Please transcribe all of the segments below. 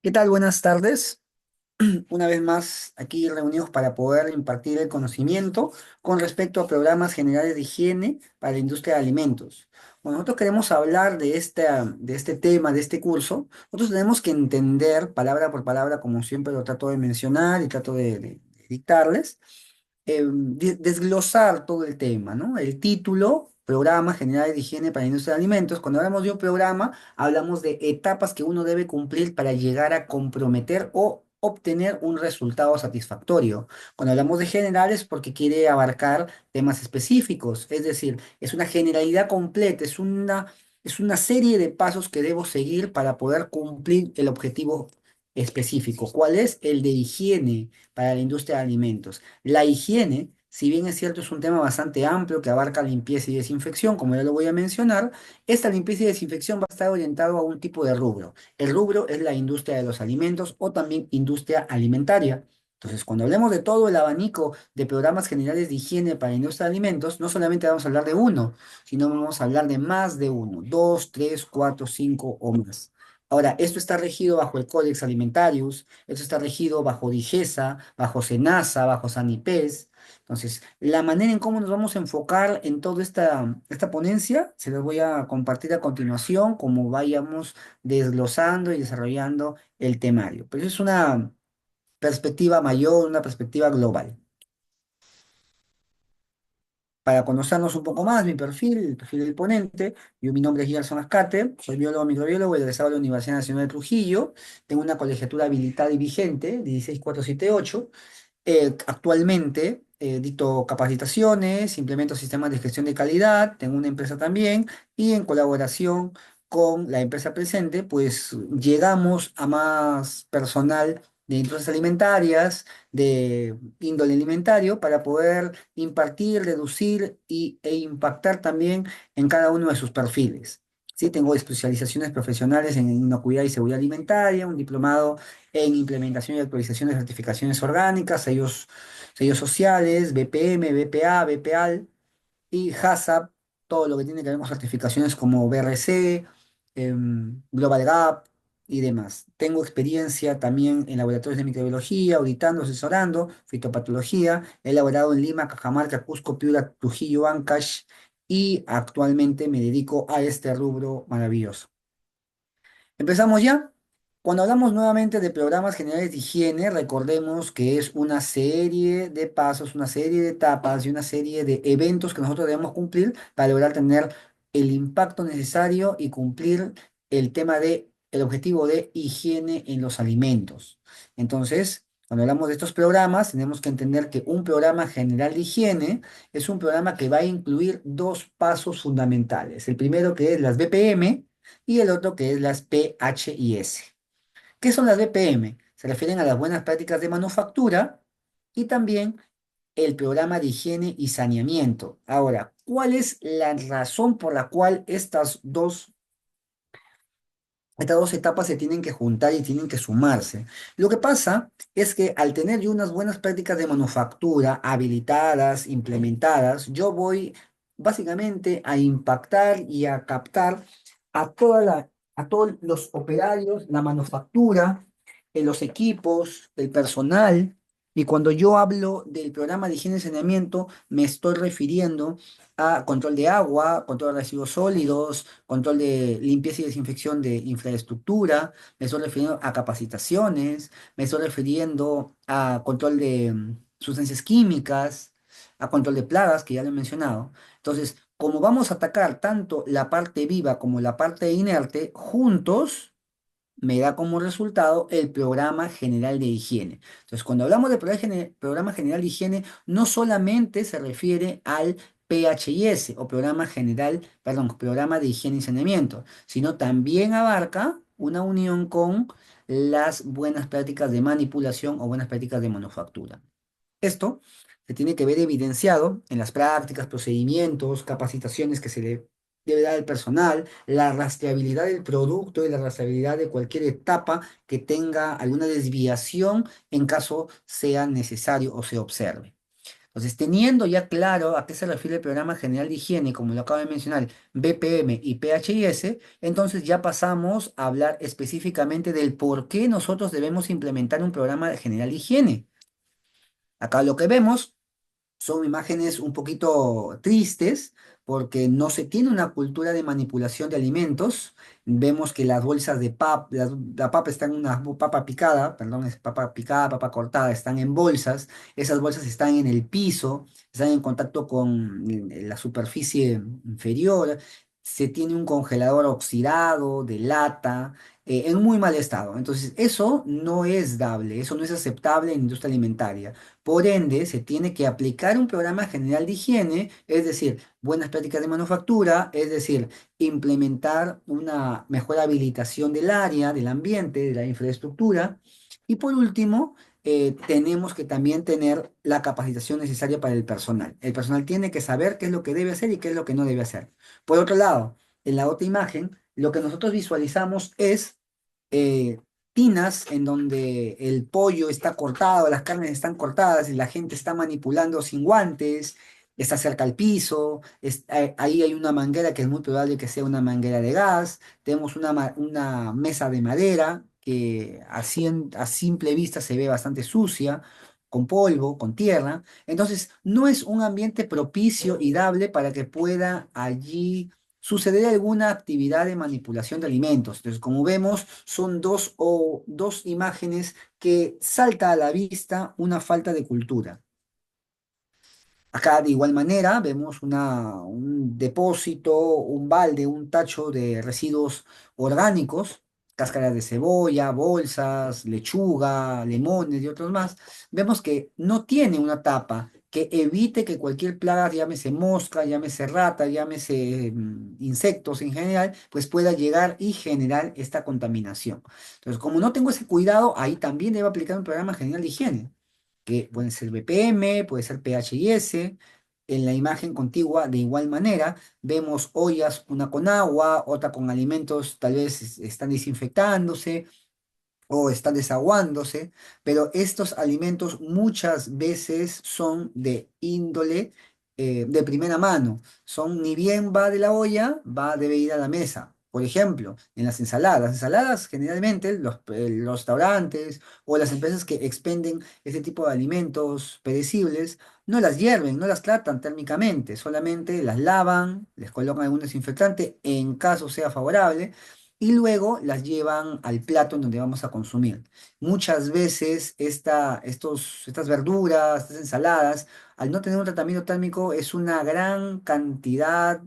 ¿Qué tal? Buenas tardes. Una vez más aquí reunidos para poder impartir el conocimiento con respecto a programas generales de higiene para la industria de alimentos. Bueno, nosotros queremos hablar de este tema, de este curso. Nosotros tenemos que entender palabra por palabra, como siempre lo trato de mencionar y trato de dictarles, desglosar todo el tema, ¿no? El título, Programa General de Higiene para la Industria de Alimentos. Cuando hablamos de un programa, hablamos de etapas que uno debe cumplir para llegar a comprometer o obtener un resultado satisfactorio. Cuando hablamos de generales, porque quiere abarcar temas específicos, es decir, es una generalidad completa, es una serie de pasos que debo seguir para poder cumplir el objetivo específico. ¿Cuál es? El de higiene para la industria de alimentos. La higiene, si bien es cierto, es un tema bastante amplio que abarca limpieza y desinfección, como ya lo voy a mencionar, esta limpieza y desinfección va a estar orientado a un tipo de rubro. El rubro es la industria de los alimentos o también industria alimentaria. Entonces, cuando hablemos de todo el abanico de programas generales de higiene para la industria de alimentos, no solamente vamos a hablar de uno, sino vamos a hablar de más de uno, dos, tres, cuatro, cinco o más. Ahora, esto está regido bajo el Codex Alimentarius, esto está regido bajo DIGESA, bajo SENASA, bajo SANIPES. Entonces, la manera en cómo nos vamos a enfocar en toda esta ponencia se las voy a compartir a continuación, como vayamos desglosando y desarrollando el temario. Pero es una perspectiva mayor, una perspectiva global. Para conocernos un poco más, mi perfil, el perfil del ponente, mi nombre es Gerson Ascate, soy biólogo microbiólogo egresado de la Universidad Nacional de Trujillo, tengo una colegiatura habilitada y vigente, 16478. Actualmente dicto capacitaciones, implemento sistemas de gestión de calidad, tengo una empresa también y en colaboración con la empresa presente, pues llegamos a más personal de industrias alimentarias, de índole alimentario, para poder impartir, reducir e impactar también en cada uno de sus perfiles. Sí, tengo especializaciones profesionales en inocuidad y seguridad alimentaria, un diplomado en implementación y actualización de certificaciones orgánicas, sellos sociales, BPM, BPA, BPAL y HACCP, todo lo que tiene que ver con certificaciones como BRC, Global Gap y demás. Tengo experiencia también en laboratorios de microbiología, auditando, asesorando, fitopatología. He elaborado en Lima, Cajamarca, Cusco, Piura, Trujillo, Ancash y actualmente me dedico a este rubro maravilloso. ¿Empezamos ya? Cuando hablamos nuevamente de programas generales de higiene, recordemos que es una serie de pasos, una serie de etapas y una serie de eventos que nosotros debemos cumplir para lograr tener el impacto necesario y cumplir el tema de, el objetivo de higiene en los alimentos. Entonces, cuando hablamos de estos programas, tenemos que entender que un programa general de higiene es un programa que va a incluir dos pasos fundamentales. El primero que es las BPM y el otro que es las PHIS. ¿Qué son las BPM? Se refieren a las buenas prácticas de manufactura y también el programa de higiene y saneamiento. Ahora, ¿cuál es la razón por la cual estas dos etapas se tienen que juntar y tienen que sumarse? Lo que pasa es que al tener yo unas buenas prácticas de manufactura habilitadas, implementadas, yo voy básicamente a impactar y a captar a todos los operarios, la manufactura, los equipos, el personal. Y cuando yo hablo del programa de higiene y saneamiento, me estoy refiriendo a control de agua, control de residuos sólidos, control de limpieza y desinfección de infraestructura, me estoy refiriendo a capacitaciones, me estoy refiriendo a control de sustancias químicas, a control de plagas, que ya lo he mencionado. Entonces, como vamos a atacar tanto la parte viva como la parte inerte, juntos me da como resultado el programa general de higiene. Entonces, cuando hablamos de programa general de higiene, no solamente se refiere al PHIS o programa general, perdón, programa de higiene y saneamiento, sino también abarca una unión con las buenas prácticas de manipulación o buenas prácticas de manufactura. Esto se tiene que ver evidenciado en las prácticas, procedimientos, capacitaciones que se le debe dar al personal, la rastreabilidad del producto y la rastreabilidad de cualquier etapa que tenga alguna desviación en caso sea necesario o se observe. Entonces, teniendo ya claro a qué se refiere el Programa General de Higiene, como lo acabo de mencionar, BPM y PHIS, entonces ya pasamos a hablar específicamente del por qué nosotros debemos implementar un programa general de higiene. Acá lo que vemos son imágenes un poquito tristes porque no se tiene una cultura de manipulación de alimentos. Vemos que las bolsas de papa, la papa está en una papa picada, perdón, es papa picada, papa cortada, están en bolsas. Esas bolsas están en el piso, están en contacto con la superficie inferior. Se tiene un congelador oxidado de lata. En muy mal estado. Entonces, eso no es dable, eso no es aceptable en la industria alimentaria. Por ende, se tiene que aplicar un programa general de higiene, es decir, buenas prácticas de manufactura, es decir, implementar una mejor habilitación del área, del ambiente, de la infraestructura. Y por último, tenemos que también tener la capacitación necesaria para el personal. El personal tiene que saber qué es lo que debe hacer y qué es lo que no debe hacer. Por otro lado, en la otra imagen, lo que nosotros visualizamos es eh, tinas en donde el pollo está cortado, las carnes están cortadas y la gente está manipulando sin guantes, está cerca al piso, ahí hay una manguera que es muy probable que sea una manguera de gas, tenemos una mesa de madera que a simple vista se ve bastante sucia, con polvo, con tierra, entonces no es un ambiente propicio y dable para que pueda allí suceder alguna actividad de manipulación de alimentos. Entonces, como vemos, son dos imágenes que salta a la vista una falta de cultura. Acá de igual manera vemos un depósito, un balde, un tacho de residuos orgánicos, cáscaras de cebolla, bolsas, lechuga, limones y otros más. Vemos que no tiene una tapa que evite que cualquier plaga, llámese mosca, llámese rata, llámese insectos en general, pues pueda llegar y generar esta contaminación. Entonces, como no tengo ese cuidado, ahí también debo aplicar un programa general de higiene que pueden ser BPM, puede ser PHIS. En la imagen contigua, de igual manera, vemos ollas, una con agua, otra con alimentos, tal vez están desinfectándose o están desaguándose, pero estos alimentos muchas veces son de índole de primera mano. Son ni bien va de la olla, debe ir a la mesa. Por ejemplo, en las ensaladas generalmente los restaurantes o las empresas que expenden ese tipo de alimentos perecibles no las hierven, no las tratan térmicamente, solamente las lavan, les colocan algún desinfectante en caso sea favorable y luego las llevan al plato en donde vamos a consumir. Muchas veces estas verduras, estas ensaladas, al no tener un tratamiento térmico, es una gran cantidad,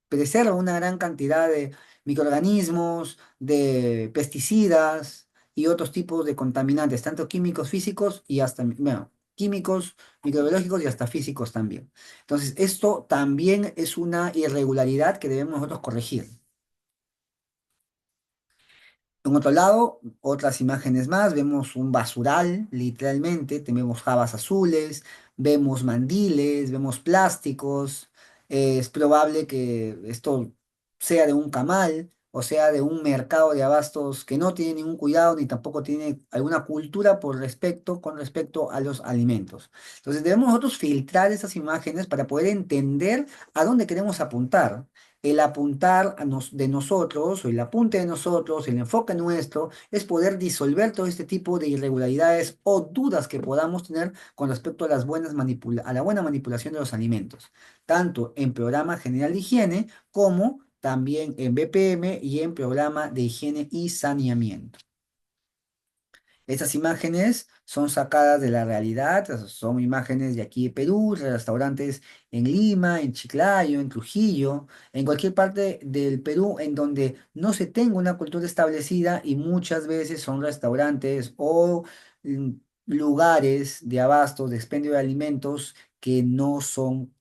preserva una gran cantidad de microorganismos, de pesticidas y otros tipos de contaminantes, tanto químicos físicos y hasta, bueno, químicos, microbiológicos y hasta físicos también. Entonces, esto también es una irregularidad que debemos nosotros corregir. En otro lado, otras imágenes más, vemos un basural, literalmente, tenemos jabas azules, vemos mandiles, vemos plásticos, es probable que esto sea de un camal o sea de un mercado de abastos que no tiene ningún cuidado ni tampoco tiene alguna cultura con respecto a los alimentos. Entonces debemos nosotros filtrar esas imágenes para poder entender a dónde queremos apuntar. El apuntar de nosotros, o el apunte de nosotros, el enfoque nuestro, es poder disolver todo este tipo de irregularidades o dudas que podamos tener con respecto a a la buena manipulación de los alimentos, tanto en programa general de higiene como también en BPM y en programa de higiene y saneamiento. Estas imágenes son sacadas de la realidad, son imágenes de aquí de Perú, de restaurantes en Lima, en Chiclayo, en Trujillo, en cualquier parte del Perú en donde no se tenga una cultura establecida y muchas veces son restaurantes o mm, lugares de abastos, de expendio de alimentos que no son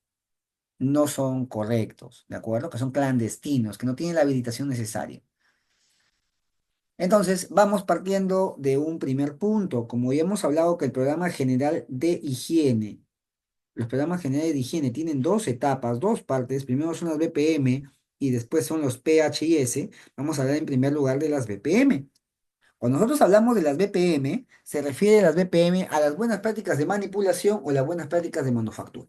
correctos, ¿de acuerdo? Que son clandestinos, que no tienen la habilitación necesaria. Entonces, vamos partiendo de un primer punto. Como ya hemos hablado que el programa general de higiene, los programas generales de higiene tienen dos etapas, dos partes. Primero son las BPM y después son los PHIS. Vamos a hablar en primer lugar de las BPM. Cuando nosotros hablamos de las BPM, se refiere a las BPM a las buenas prácticas de manipulación o las buenas prácticas de manufactura.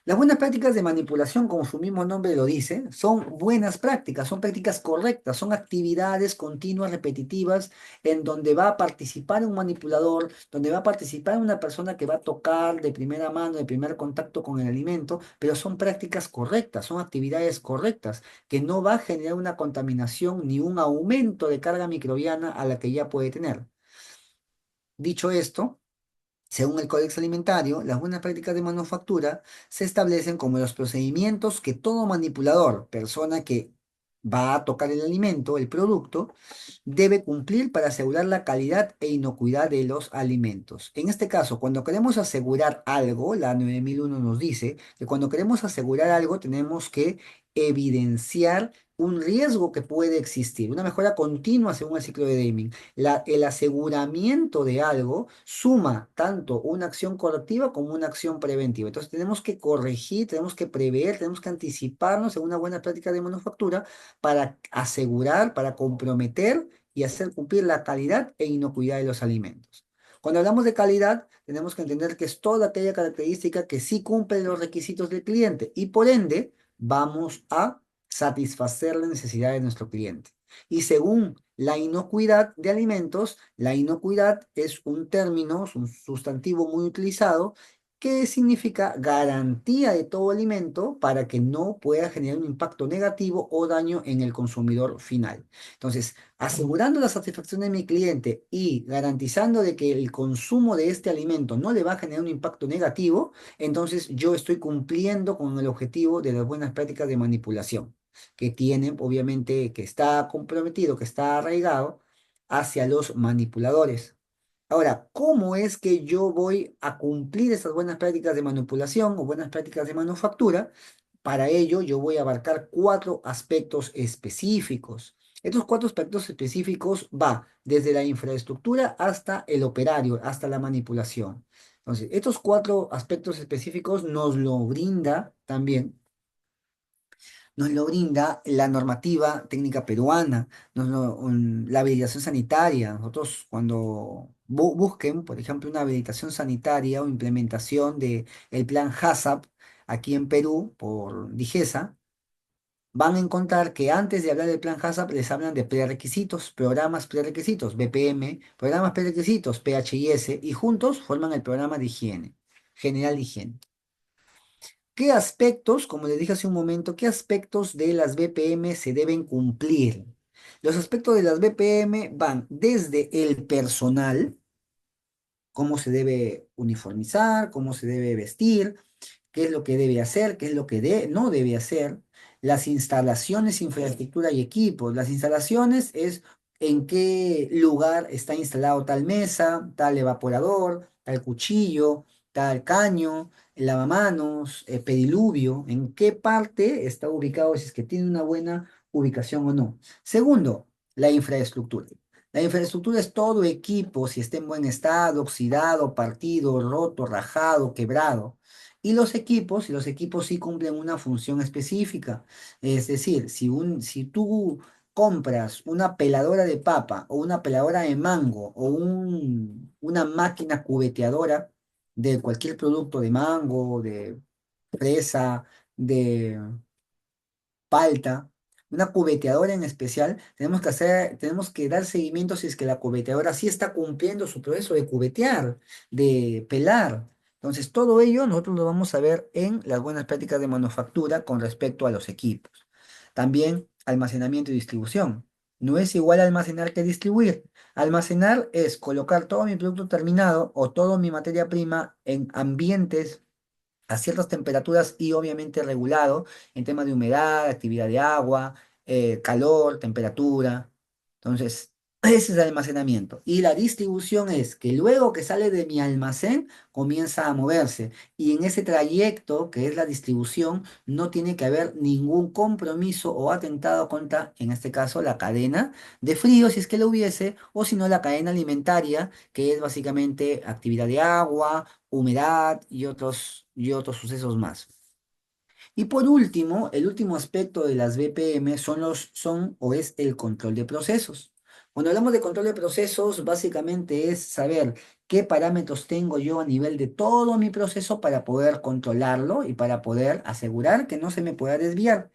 Las buenas prácticas de manipulación, como su mismo nombre lo dice, son buenas prácticas, son prácticas correctas, son actividades continuas, repetitivas, en donde va a participar un manipulador, donde va a participar una persona que va a tocar de primera mano, de primer contacto con el alimento, pero son prácticas correctas, son actividades correctas, que no va a generar una contaminación ni un aumento de carga microbiana a la que ya puede tener. Dicho esto, según el Códex Alimentario, las buenas prácticas de manufactura se establecen como los procedimientos que todo manipulador, persona que va a tocar el alimento, el producto, debe cumplir para asegurar la calidad e inocuidad de los alimentos. En este caso, cuando queremos asegurar algo, la 9001 nos dice que cuando queremos asegurar algo tenemos que evidenciar un riesgo que puede existir, una mejora continua según el ciclo de Deming. El aseguramiento de algo suma tanto una acción correctiva como una acción preventiva. Entonces tenemos que corregir, tenemos que prever, tenemos que anticiparnos en una buena práctica de manufactura para asegurar, para comprometer y hacer cumplir la calidad e inocuidad de los alimentos. Cuando hablamos de calidad, tenemos que entender que es toda aquella característica que sí cumple los requisitos del cliente y por ende vamos a satisfacer la necesidad de nuestro cliente. Y según la inocuidad de alimentos, la inocuidad es un término, es un sustantivo muy utilizado que significa garantía de todo alimento para que no pueda generar un impacto negativo o daño en el consumidor final. Entonces, asegurando la satisfacción de mi cliente y garantizando de que el consumo de este alimento no le va a generar un impacto negativo, entonces yo estoy cumpliendo con el objetivo de las buenas prácticas de manipulación, que tienen, obviamente, que está comprometido, que está arraigado hacia los manipuladores. Ahora, ¿cómo es que yo voy a cumplir esas buenas prácticas de manipulación o buenas prácticas de manufactura? Para ello, yo voy a abarcar cuatro aspectos específicos. Estos cuatro aspectos específicos va desde la infraestructura hasta el operario, hasta la manipulación. Entonces, estos cuatro aspectos específicos nos lo brinda la normativa técnica peruana, la habilitación sanitaria. Nosotros cuando busquen, por ejemplo, una habilitación sanitaria o implementación de el plan HACCP aquí en Perú por DIGESA, van a encontrar que antes de hablar del plan HACCP les hablan de prerequisitos, programas prerequisitos, BPM, programas prerequisitos, PHIS, y juntos forman el programa de higiene, general de higiene. ¿Qué aspectos, como le dije hace un momento, qué aspectos de las BPM se deben cumplir? Los aspectos de las BPM van desde el personal, cómo se debe uniformizar, cómo se debe vestir, qué es lo que debe hacer, qué es lo que no debe hacer, las instalaciones, infraestructura y equipos. Las instalaciones es en qué lugar está instalado tal mesa, tal evaporador, tal cuchillo, tal caño, el lavamanos, pediluvio, en qué parte está ubicado, si es que tiene una buena ubicación o no. Segundo, la infraestructura. La infraestructura es todo equipo, si está en buen estado, oxidado, partido, roto, rajado, quebrado. Y si los equipos sí cumplen una función específica. Es decir, si tú compras una peladora de papa o una peladora de mango o una máquina cubeteadora de cualquier producto de mango, de fresa, de palta, una cubeteadora en especial, tenemos que dar seguimiento si es que la cubeteadora sí está cumpliendo su proceso de cubetear, de pelar. Entonces, todo ello nosotros lo vamos a ver en las buenas prácticas de manufactura con respecto a los equipos. También almacenamiento y distribución. No es igual almacenar que distribuir. Almacenar es colocar todo mi producto terminado o toda mi materia prima en ambientes a ciertas temperaturas y obviamente regulado en temas de humedad, actividad de agua, calor, temperatura. Entonces, ese es el almacenamiento. Y la distribución es que luego que sale de mi almacén, comienza a moverse. Y en ese trayecto, que es la distribución, no tiene que haber ningún compromiso o atentado contra, en este caso, la cadena de frío, si es que lo hubiese, o si no, la cadena alimentaria, que es básicamente actividad de agua, humedad y otros sucesos más. Y por último, el último aspecto de las BPM son o es el control de procesos. Cuando hablamos de control de procesos, básicamente es saber qué parámetros tengo yo a nivel de todo mi proceso para poder controlarlo y para poder asegurar que no se me pueda desviar.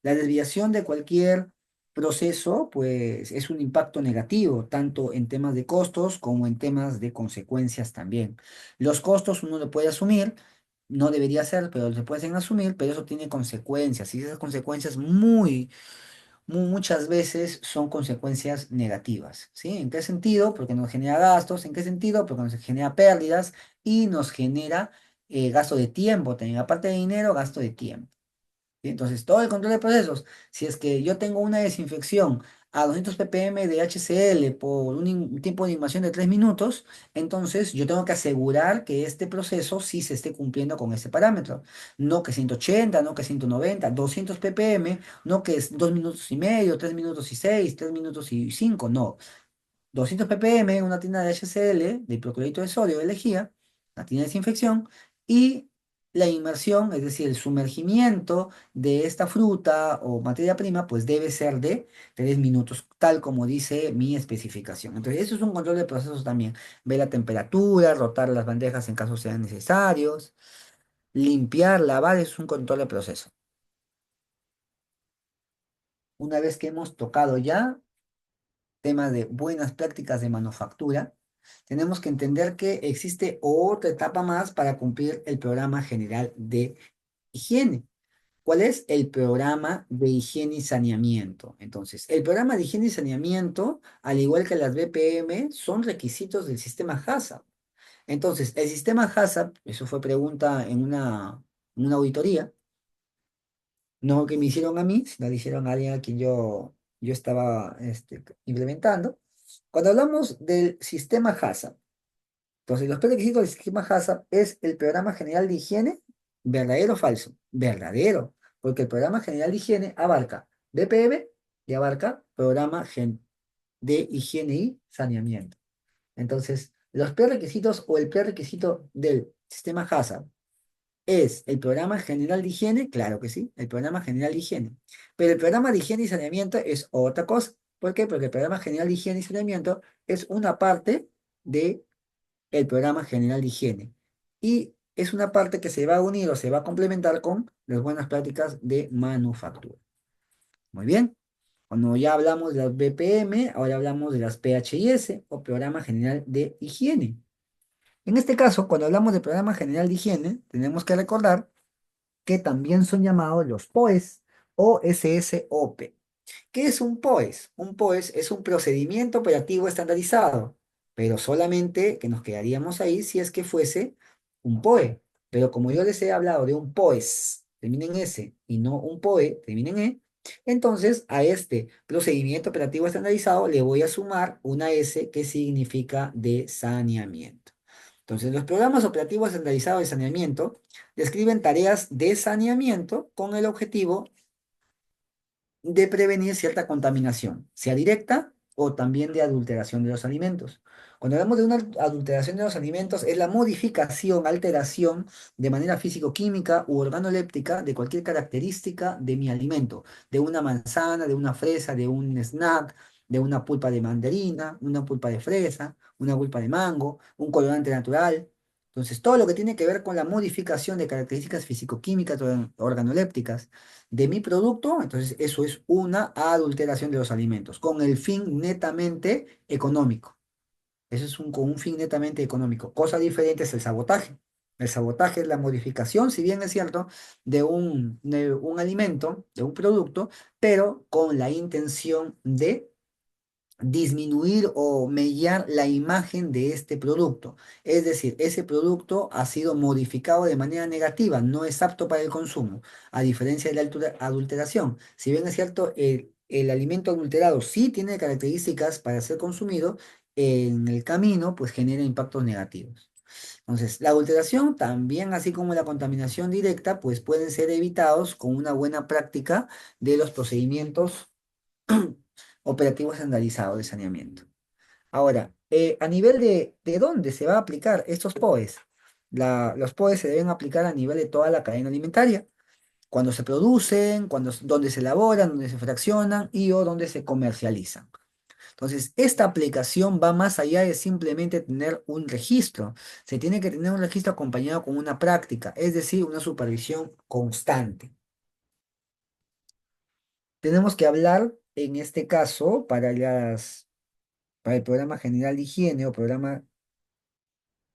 La desviación de cualquier proceso, pues, es un impacto negativo, tanto en temas de costos como en temas de consecuencias también. Los costos uno lo puede asumir, no debería ser, pero se pueden asumir, pero eso tiene consecuencias, y esas consecuencias muchas veces son consecuencias negativas, ¿sí? ¿En qué sentido? Porque nos genera gastos. ¿En qué sentido? Porque nos genera pérdidas y nos genera gasto de tiempo, también aparte de dinero, gasto de tiempo. ¿Sí? Entonces, todo el control de procesos, si es que yo tengo una desinfección a 200 ppm de HCl por un tiempo de inmersión de 3 minutos, entonces yo tengo que asegurar que este proceso sí se esté cumpliendo con ese parámetro. No que 180, no que 190, 200 ppm, no que es 2 minutos y medio, 3 minutos y 6, 3 minutos y 5, no. 200 ppm, una tina de HCl, de hipoclorito de sodio de lejía, la tina de desinfección, y la inmersión, es decir, el sumergimiento de esta fruta o materia prima, pues debe ser de 3 minutos, tal como dice mi especificación. Entonces, eso es un control de procesos también. Ver la temperatura, rotar las bandejas en caso sean necesarios, limpiar, lavar, es un control de proceso. Una vez que hemos tocado ya tema de buenas prácticas de manufactura, tenemos que entender que existe otra etapa más para cumplir el programa general de higiene. ¿Cuál es? El programa de higiene y saneamiento. Entonces, el programa de higiene y saneamiento, al igual que las BPM, son requisitos del sistema HACCP. Entonces, el sistema HACCP, eso fue pregunta en una auditoría, no que me hicieron a mí, sino le hicieron a alguien a quien yo estaba implementando. Cuando hablamos del sistema HACCP, entonces los prerequisitos del sistema HACCP es el programa general de higiene, ¿verdadero o falso? Verdadero, porque el programa general de higiene abarca BPM y abarca de higiene y saneamiento. Entonces, los prerequisitos o el prerequisito del sistema HACCP ¿es el programa general de higiene? Claro que sí, el programa general de higiene. Pero el programa de higiene y saneamiento es otra cosa. ¿Por qué? Porque el programa general de higiene y saneamiento es una parte del programa general de higiene. Y es una parte que se va a unir o se va a complementar con las buenas prácticas de manufactura. Muy bien. Cuando ya hablamos de las BPM, ahora hablamos de las PHIS o programa general de higiene. En este caso, cuando hablamos de programa general de higiene, tenemos que recordar que también son llamados los POES o SSOP. ¿Qué es un POES? Un POES es un procedimiento operativo estandarizado, pero solamente que nos quedaríamos ahí si es que fuese un POE. Pero como yo les he hablado de un POES, termina en S, y no un POE, termina en E, entonces a este procedimiento operativo estandarizado le voy a sumar una S que significa de saneamiento. Entonces, los programas operativos estandarizados de saneamiento describen tareas de saneamiento con el objetivo de prevenir cierta contaminación, sea directa o también de adulteración de los alimentos. Cuando hablamos de una adulteración de los alimentos, es la modificación, alteración de manera físico-química u organoléptica de cualquier característica de mi alimento, de una manzana, de una fresa, de un snack, de una pulpa de mandarina, una pulpa de fresa, una pulpa de mango, un colorante natural. Entonces, todo lo que tiene que ver con la modificación de características físico-químicas o organolépticas de mi producto, entonces eso es una adulteración de los alimentos, con el fin netamente económico. Eso es con un fin netamente económico. Cosa diferente es el sabotaje. El sabotaje es la modificación, si bien es cierto, de un alimento, de un producto, pero con la intención de disminuir o mellar la imagen de este producto. Es decir, ese producto ha sido modificado de manera negativa, no es apto para el consumo, a diferencia de la adulteración. Si bien es cierto, el alimento adulterado sí tiene características para ser consumido, en el camino pues genera impactos negativos. Entonces, la adulteración también, así como la contaminación directa, pues pueden ser evitados con una buena práctica de los procedimientos operativo estandarizado de saneamiento. Ahora, a nivel de dónde se va a aplicar estos POEs, los POEs se deben aplicar a nivel de toda la cadena alimentaria, cuando se producen, donde se elaboran, donde se fraccionan y o donde se comercializan. Entonces, esta aplicación va más allá de simplemente tener un registro. Se tiene que tener un registro acompañado con una práctica, es decir, una supervisión constante. Tenemos que hablar, en este caso, para el programa general de higiene o programa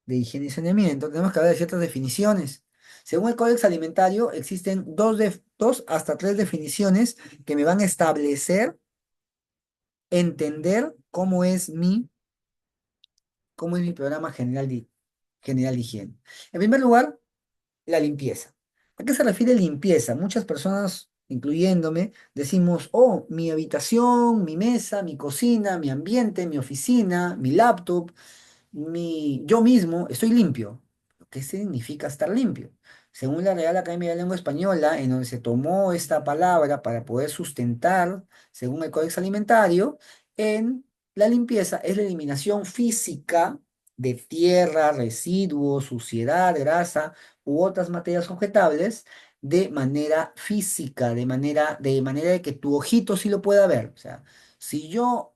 de higiene y saneamiento, tenemos que hablar de ciertas definiciones. Según el Códex Alimentario, existen dos hasta tres definiciones que me van a establecer, entender cómo es mi programa general de higiene. En primer lugar, la limpieza. ¿A qué se refiere limpieza? Muchas personas, incluyéndome, decimos, oh, mi habitación, mi mesa, mi cocina, mi ambiente, mi oficina, mi laptop, yo mismo estoy limpio. ¿Qué significa estar limpio? Según la Real Academia de Lengua Española, en donde se tomó esta palabra para poder sustentar, según el Códex Alimentario, en la limpieza es la eliminación física de tierra, residuos, suciedad, grasa u otras materias objetables de manera física, de manera de que tu ojito sí lo pueda ver. O sea, si yo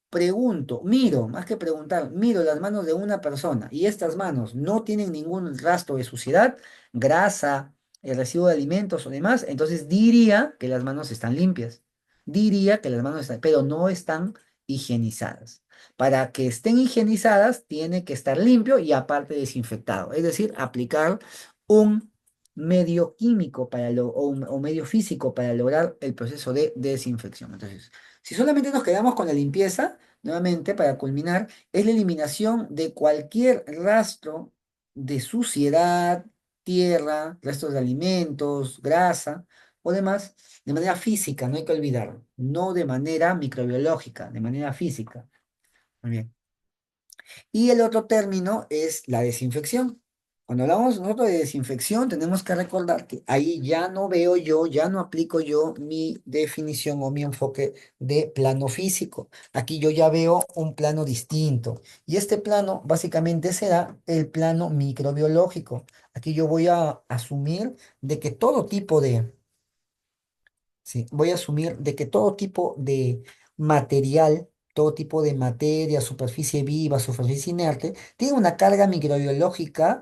pregunto, miro, más que preguntar, miro las manos de una persona y estas manos no tienen ningún rastro de suciedad, grasa, el residuo de alimentos o demás, entonces diría que las manos están limpias. Diría que las manos están, pero no están higienizadas. Para que estén higienizadas, tiene que estar limpio y aparte desinfectado. Es decir, aplicar un medio químico o medio físico para lograr el proceso de desinfección. Entonces, si solamente nos quedamos con la limpieza, nuevamente, para culminar, es la eliminación de cualquier rastro de suciedad, tierra, restos de alimentos, grasa o demás, de manera física, no hay que olvidarlo, no de manera microbiológica, de manera física. Muy bien. Y el otro término es la desinfección. Cuando hablamos nosotros de desinfección, tenemos que recordar que ahí ya no veo yo, ya no aplico yo mi definición o mi enfoque de plano físico. Aquí yo ya veo un plano distinto. Y este plano básicamente será el plano microbiológico. Aquí yo voy a asumir de que todo tipo de, sí, voy a asumir de que todo tipo de material, todo tipo de materia, superficie viva, superficie inerte, tiene una carga microbiológica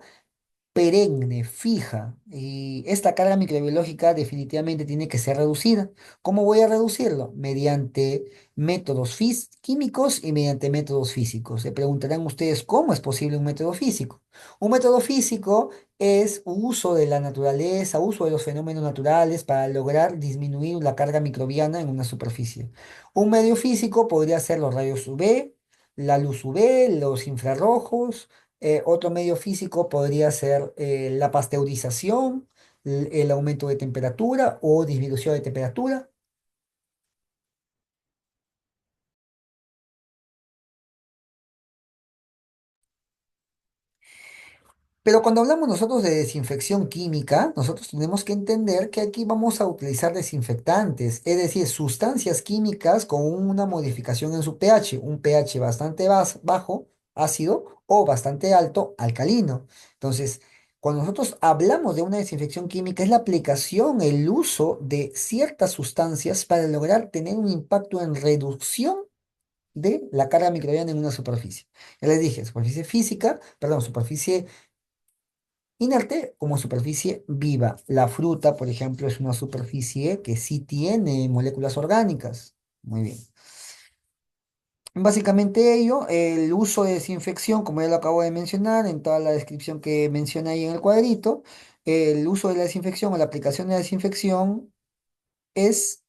perenne, fija. Y esta carga microbiológica definitivamente tiene que ser reducida. ¿Cómo voy a reducirlo? Mediante métodos químicos y mediante métodos físicos. Se preguntarán ustedes cómo es posible un método físico. Un método físico es uso de la naturaleza, uso de los fenómenos naturales para lograr disminuir la carga microbiana en una superficie. Un medio físico podría ser los rayos UV, la luz UV, los infrarrojos. Otro medio físico podría ser la pasteurización, el aumento de temperatura o disminución de temperatura. Pero cuando hablamos nosotros de desinfección química, nosotros tenemos que entender que aquí vamos a utilizar desinfectantes, es decir, sustancias químicas con una modificación en su pH, un pH bastante bajo, ácido, o bastante alto, alcalino. Entonces, cuando nosotros hablamos de una desinfección química, es la aplicación, el uso de ciertas sustancias para lograr tener un impacto en reducción de la carga microbiana en una superficie. Ya les dije, superficie física, perdón, superficie inerte como superficie viva. La fruta, por ejemplo, es una superficie que sí tiene moléculas orgánicas. Muy bien. Básicamente ello, el uso de desinfección, como ya lo acabo de mencionar en toda la descripción que menciona ahí en el cuadrito, el uso de la desinfección o la aplicación de la desinfección es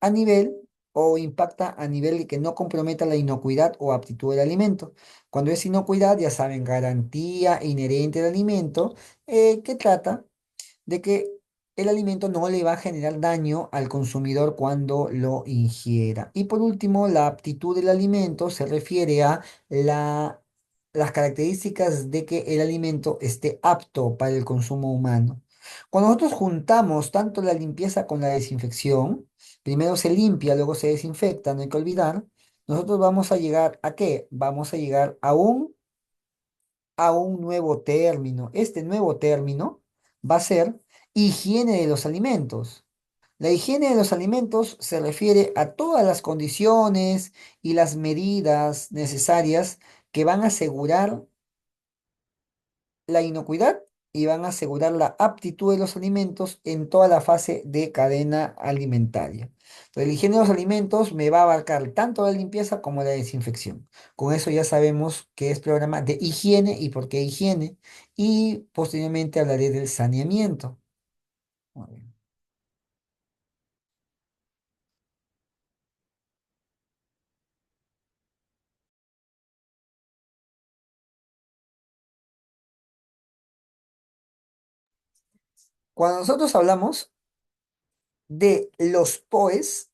a nivel o impacta a nivel de que no comprometa la inocuidad o aptitud del alimento. Cuando es inocuidad, ya saben, garantía inherente al alimento que trata de que el alimento no le va a generar daño al consumidor cuando lo ingiera. Y por último, la aptitud del alimento se refiere a las características de que el alimento esté apto para el consumo humano. Cuando nosotros juntamos tanto la limpieza con la desinfección, primero se limpia, luego se desinfecta, no hay que olvidar, nosotros vamos a llegar ¿a qué? Vamos a llegar a un nuevo término. Este nuevo término va a ser higiene de los alimentos. La higiene de los alimentos se refiere a todas las condiciones y las medidas necesarias que van a asegurar la inocuidad y van a asegurar la aptitud de los alimentos en toda la fase de cadena alimentaria. Entonces, la higiene de los alimentos me va a abarcar tanto la limpieza como la desinfección. Con eso ya sabemos que es programa de higiene y por qué higiene. Y posteriormente hablaré del saneamiento. Muy bien. Cuando nosotros hablamos de los POEs,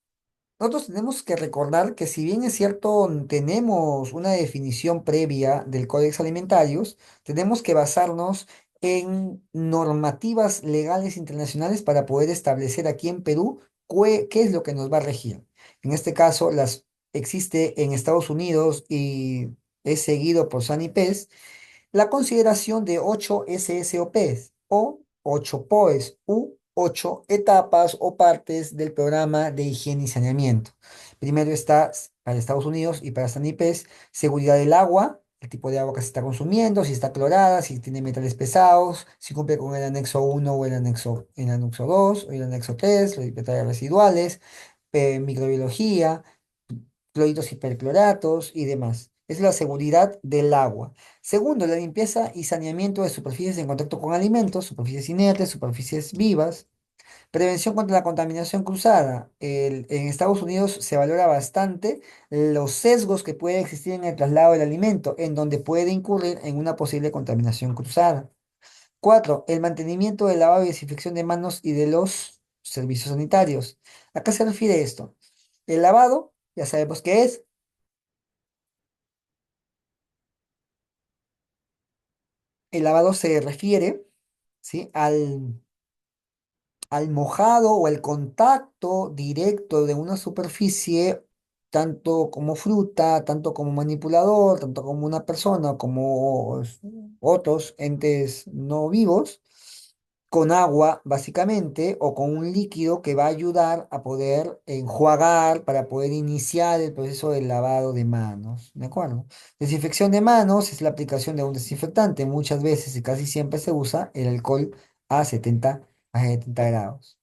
nosotros tenemos que recordar que si bien es cierto, tenemos una definición previa del Códex Alimentarios, tenemos que basarnos en normativas legales internacionales para poder establecer aquí en Perú qué es lo que nos va a regir. En este caso, existe en Estados Unidos y es seguido por SANIPES la consideración de 8 SSOPs o 8 POEs u 8 etapas o partes del programa de higiene y saneamiento. Primero está para Estados Unidos y para SANIPES, seguridad del agua, el tipo de agua que se está consumiendo, si está clorada, si tiene metales pesados, si cumple con el anexo 1 o el anexo 2 o el anexo 3, los metales residuales, microbiología, cloritos hipercloratos y demás. Es la seguridad del agua. Segundo, la limpieza y saneamiento de superficies en contacto con alimentos, superficies inertes, superficies vivas. Prevención contra la contaminación cruzada. En Estados Unidos se valora bastante los sesgos que pueden existir en el traslado del alimento, en donde puede incurrir en una posible contaminación cruzada. Cuatro, el mantenimiento del lavado y desinfección de manos y de los servicios sanitarios. ¿A qué se refiere esto? El lavado, ya sabemos qué es. El lavado se refiere, ¿sí? Al mojado o al contacto directo de una superficie, tanto como fruta, tanto como manipulador, tanto como una persona, como otros entes no vivos, con agua, básicamente, o con un líquido que va a ayudar a poder enjuagar para poder iniciar el proceso del lavado de manos. ¿De acuerdo? Desinfección de manos es la aplicación de un desinfectante. Muchas veces y casi siempre se usa el alcohol a 70 grados.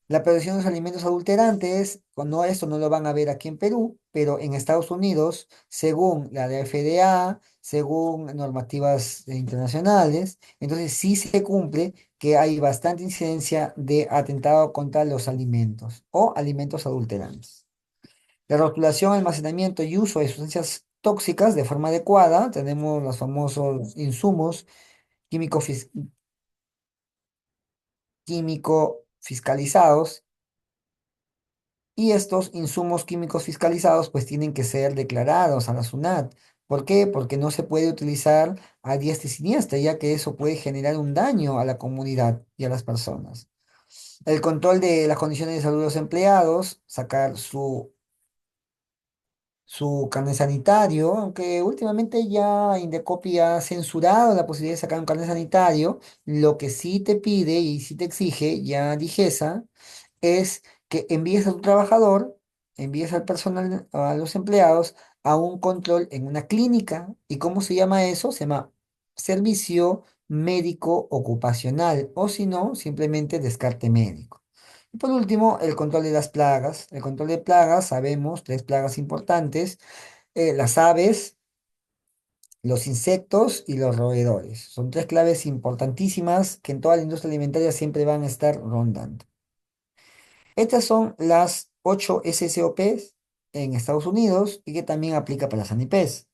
La producción de los alimentos adulterantes, no, esto no lo van a ver aquí en Perú, pero en Estados Unidos, según la FDA, según normativas internacionales, entonces sí se cumple que hay bastante incidencia de atentado contra los alimentos o alimentos adulterantes. La rotulación, almacenamiento y uso de sustancias tóxicas de forma adecuada, tenemos los famosos insumos químico, químico fiscalizados. Y estos insumos químicos fiscalizados pues tienen que ser declarados a la SUNAT. ¿Por qué? Porque no se puede utilizar a diestra y siniestra, ya que eso puede generar un daño a la comunidad y a las personas. El control de las condiciones de salud de los empleados, sacar su carnet sanitario, aunque últimamente ya Indecopi ha censurado la posibilidad de sacar un carnet sanitario, lo que sí te pide y sí te exige ya DIGESA es que envíes a tu trabajador, envíes al personal, a los empleados, a un control en una clínica. ¿Y cómo se llama eso? Se llama servicio médico ocupacional o si no, simplemente descarte médico. Y por último, el control de las plagas. El control de plagas, sabemos, tres plagas importantes, las aves, los insectos y los roedores. Son tres claves importantísimas que en toda la industria alimentaria siempre van a estar rondando. Estas son las 8 SSOPs en Estados Unidos y que también aplica para SANIPES.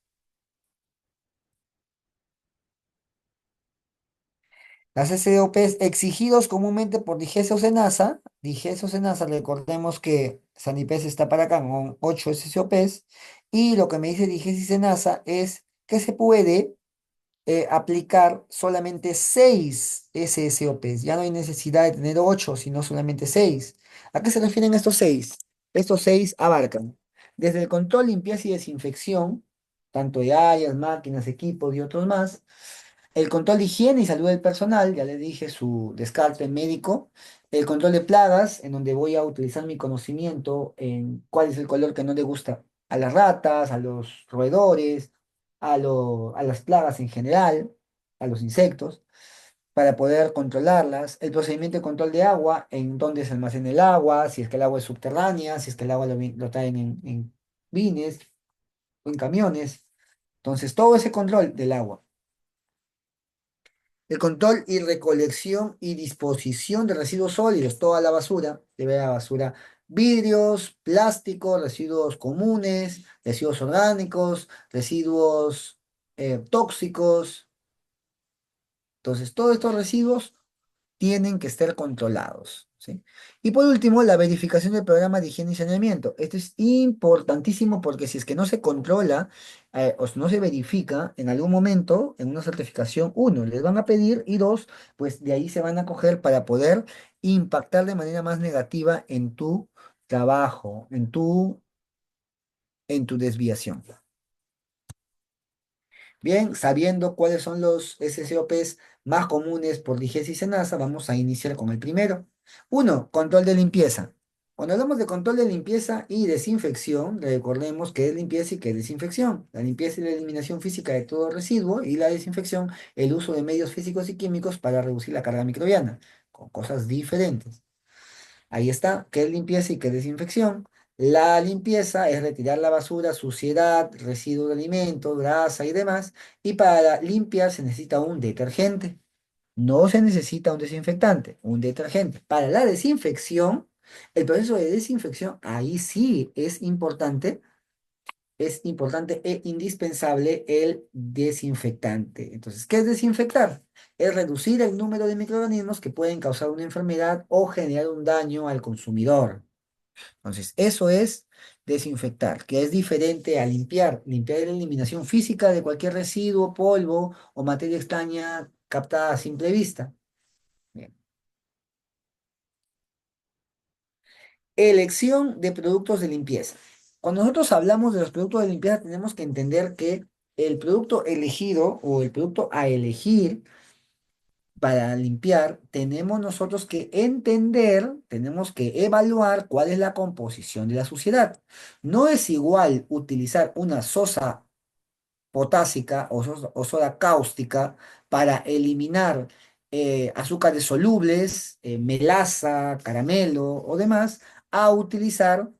Las SSOPs exigidos comúnmente por DIGESA o SENASA. DIGESA o SENASA, recordemos que SANIPES está para acá con 8 SSOPs. Y lo que me dice DIGESA y SENASA es que se puede aplicar solamente 6 SSOPs. Ya no hay necesidad de tener 8 sino solamente 6. ¿A qué se refieren estos 6? Estos 6 abarcan desde el control, limpieza y desinfección, tanto de áreas, máquinas, equipos y otros más. El control de higiene y salud del personal, ya les dije su descarte médico. El control de plagas, en donde voy a utilizar mi conocimiento en cuál es el color que no le gusta a las ratas, a los roedores, a las plagas en general, a los insectos, para poder controlarlas. El procedimiento de control de agua, en dónde se almacena el agua, si es que el agua es subterránea, si es que el agua lo traen en bines o en camiones. Entonces, todo ese control del agua. El control y recolección y disposición de residuos sólidos, toda la basura, debe la basura, vidrios, plásticos, residuos comunes, residuos orgánicos, residuos tóxicos. Entonces, todos estos residuos tienen que estar controlados, ¿sí? Y por último, la verificación del programa de higiene y saneamiento. Esto es importantísimo porque si es que no se controla o si no se verifica en algún momento, en una certificación, uno, les van a pedir y dos, pues de ahí se van a coger para poder impactar de manera más negativa en tu trabajo, en tu desviación. Bien, sabiendo cuáles son los SCOPs más comunes por DGS y SENASA, vamos a iniciar con el primero. Uno, control de limpieza. Cuando hablamos de control de limpieza y desinfección, recordemos qué es limpieza y qué es desinfección. La limpieza es la eliminación física de todo residuo y la desinfección, el uso de medios físicos y químicos para reducir la carga microbiana, con cosas diferentes. Ahí está, ¿qué es limpieza y qué es desinfección? La limpieza es retirar la basura, suciedad, residuos de alimentos, grasa y demás. Y para limpiar se necesita un detergente. No se necesita un desinfectante, un detergente. Para la desinfección, el proceso de desinfección, ahí sí es importante e indispensable el desinfectante. Entonces, ¿qué es desinfectar? Es reducir el número de microorganismos que pueden causar una enfermedad o generar un daño al consumidor. Entonces, eso es desinfectar, que es diferente a limpiar. Limpiar es la eliminación física de cualquier residuo, polvo o materia extraña captada a simple vista. Bien. Elección de productos de limpieza. Cuando nosotros hablamos de los productos de limpieza, tenemos que entender que el producto elegido o el producto a elegir para limpiar, tenemos nosotros que entender, tenemos que evaluar cuál es la composición de la suciedad. No es igual utilizar una sosa potásica o soda cáustica para eliminar azúcares solubles, melaza, caramelo o demás, a utilizar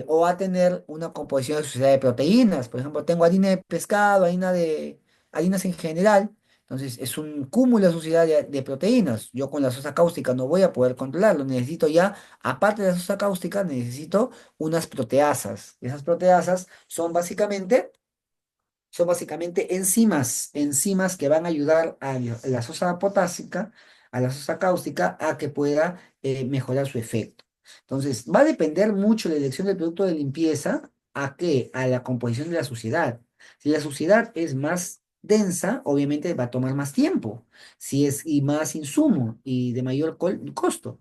o a tener una composición de suciedad de proteínas. Por ejemplo, tengo harina de pescado, harinas en general. Entonces, es un cúmulo de suciedad de proteínas. Yo con la sosa cáustica no voy a poder controlarlo. Necesito ya, aparte de la sosa cáustica, necesito unas proteasas. Esas proteasas son básicamente enzimas que van a ayudar a la sosa potásica, a la sosa cáustica, a que pueda mejorar su efecto. Entonces, va a depender mucho la elección del producto de limpieza a qué, a la composición de la suciedad. Si la suciedad es más densa, obviamente va a tomar más tiempo, si es y más insumo y de mayor costo.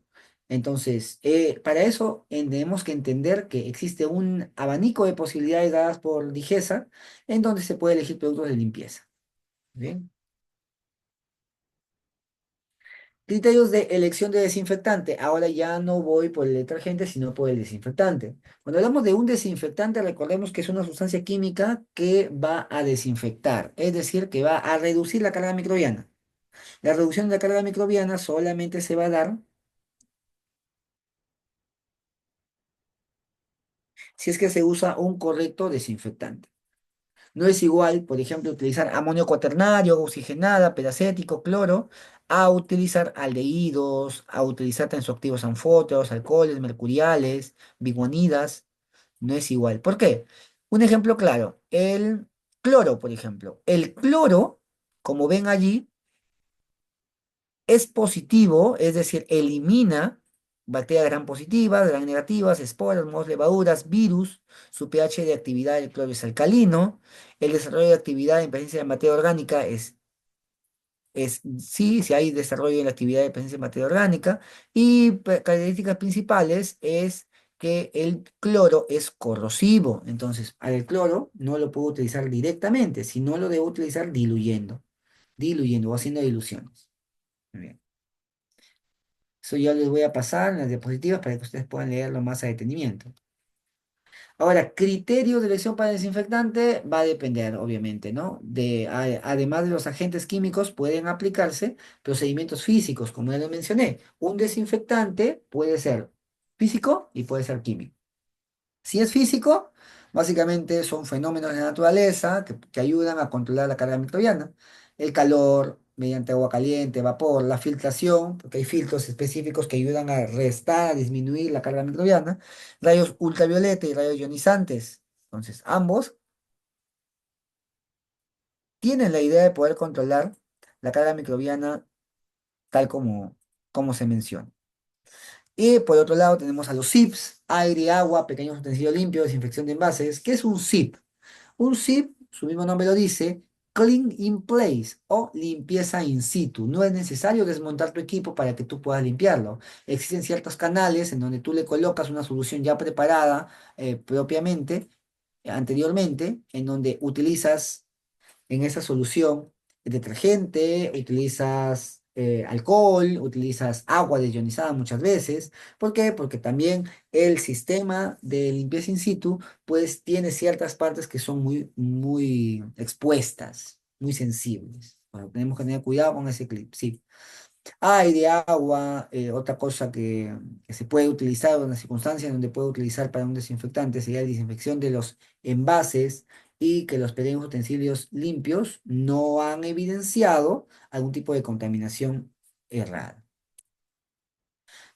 Entonces, para eso tenemos que entender que existe un abanico de posibilidades dadas por Digesa en donde se puede elegir productos de limpieza. Bien. Criterios de elección de desinfectante. Ahora ya no voy por el detergente, sino por el desinfectante. Cuando hablamos de un desinfectante, recordemos que es una sustancia química que va a desinfectar, es decir, que va a reducir la carga microbiana. La reducción de la carga microbiana solamente se va a dar si es que se usa un correcto desinfectante. No es igual, por ejemplo, utilizar amonio cuaternario, oxigenada, peracético, cloro, a utilizar aldehídos, a utilizar tensoactivos anfóteros, alcoholes, mercuriales, biguanidas. No es igual. ¿Por qué? Un ejemplo claro, el cloro, por ejemplo. El cloro, como ven allí, es positivo, es decir, elimina bacterias gram positivas, gram negativas, esporas, mohos, levaduras, virus. Su pH de actividad del cloro es alcalino. El desarrollo de actividad en presencia de materia orgánica es sí, si hay desarrollo en la actividad de presencia de materia orgánica. Y características principales es que el cloro es corrosivo. Entonces, al cloro no lo puedo utilizar directamente, sino lo debo utilizar diluyendo o haciendo diluciones. Muy bien. Eso ya les voy a pasar en las diapositivas para que ustedes puedan leerlo más a detenimiento. Ahora, criterio de elección para desinfectante va a depender, obviamente, ¿no? Además de los agentes químicos, pueden aplicarse procedimientos físicos, como ya lo mencioné. Un desinfectante puede ser físico y puede ser químico. Si es físico, básicamente son fenómenos de la naturaleza que ayudan a controlar la carga microbiana. El calor, mediante agua caliente, vapor, la filtración, porque hay filtros específicos que ayudan a restar, a disminuir la carga microbiana, rayos ultravioleta y rayos ionizantes. Entonces, ambos tienen la idea de poder controlar la carga microbiana tal como se menciona. Y por otro lado tenemos a los SIPs, aire, agua, pequeños utensilios limpios, desinfección de envases. ¿Qué es un SIP? Un SIP, su mismo nombre lo dice, clean in place o limpieza in situ. No es necesario desmontar tu equipo para que tú puedas limpiarlo. Existen ciertos canales en donde tú le colocas una solución ya preparada propiamente, anteriormente, en donde utilizas en esa solución detergente, utilizas alcohol, utilizas agua desionizada muchas veces. ¿Por qué? Porque también el sistema de limpieza in situ, pues tiene ciertas partes que son muy expuestas, muy sensibles. Bueno, tenemos que tener cuidado con ese clip, sí. Aire, agua, otra cosa que se puede utilizar, una circunstancia donde puede utilizar para un desinfectante sería la desinfección de los envases y que los pequeños utensilios limpios no han evidenciado algún tipo de contaminación errada.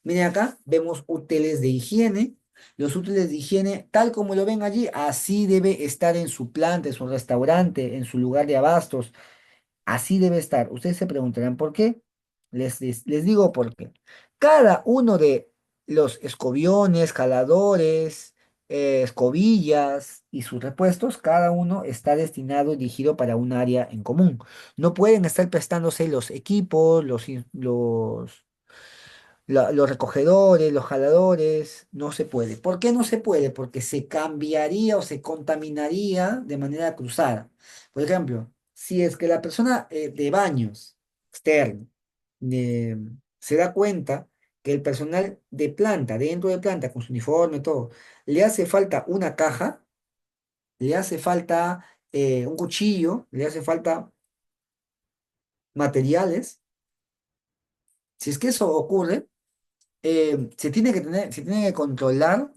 Miren acá, vemos útiles de higiene. Los útiles de higiene, tal como lo ven allí, así debe estar en su planta, en su restaurante, en su lugar de abastos. Así debe estar. Ustedes se preguntarán por qué. Les digo por qué. Cada uno de los escobiones, jaladores, escobillas y sus repuestos, cada uno está destinado y dirigido para un área en común. No pueden estar prestándose los equipos, los recogedores, los jaladores, no se puede. ¿Por qué no se puede? Porque se cambiaría o se contaminaría de manera cruzada. Por ejemplo, si es que la persona de baños externo eh, se da cuenta que el personal de planta, dentro de planta, con su uniforme, todo, le hace falta una caja, le hace falta un cuchillo, le hace falta materiales. Si es que eso ocurre, se tiene que controlar,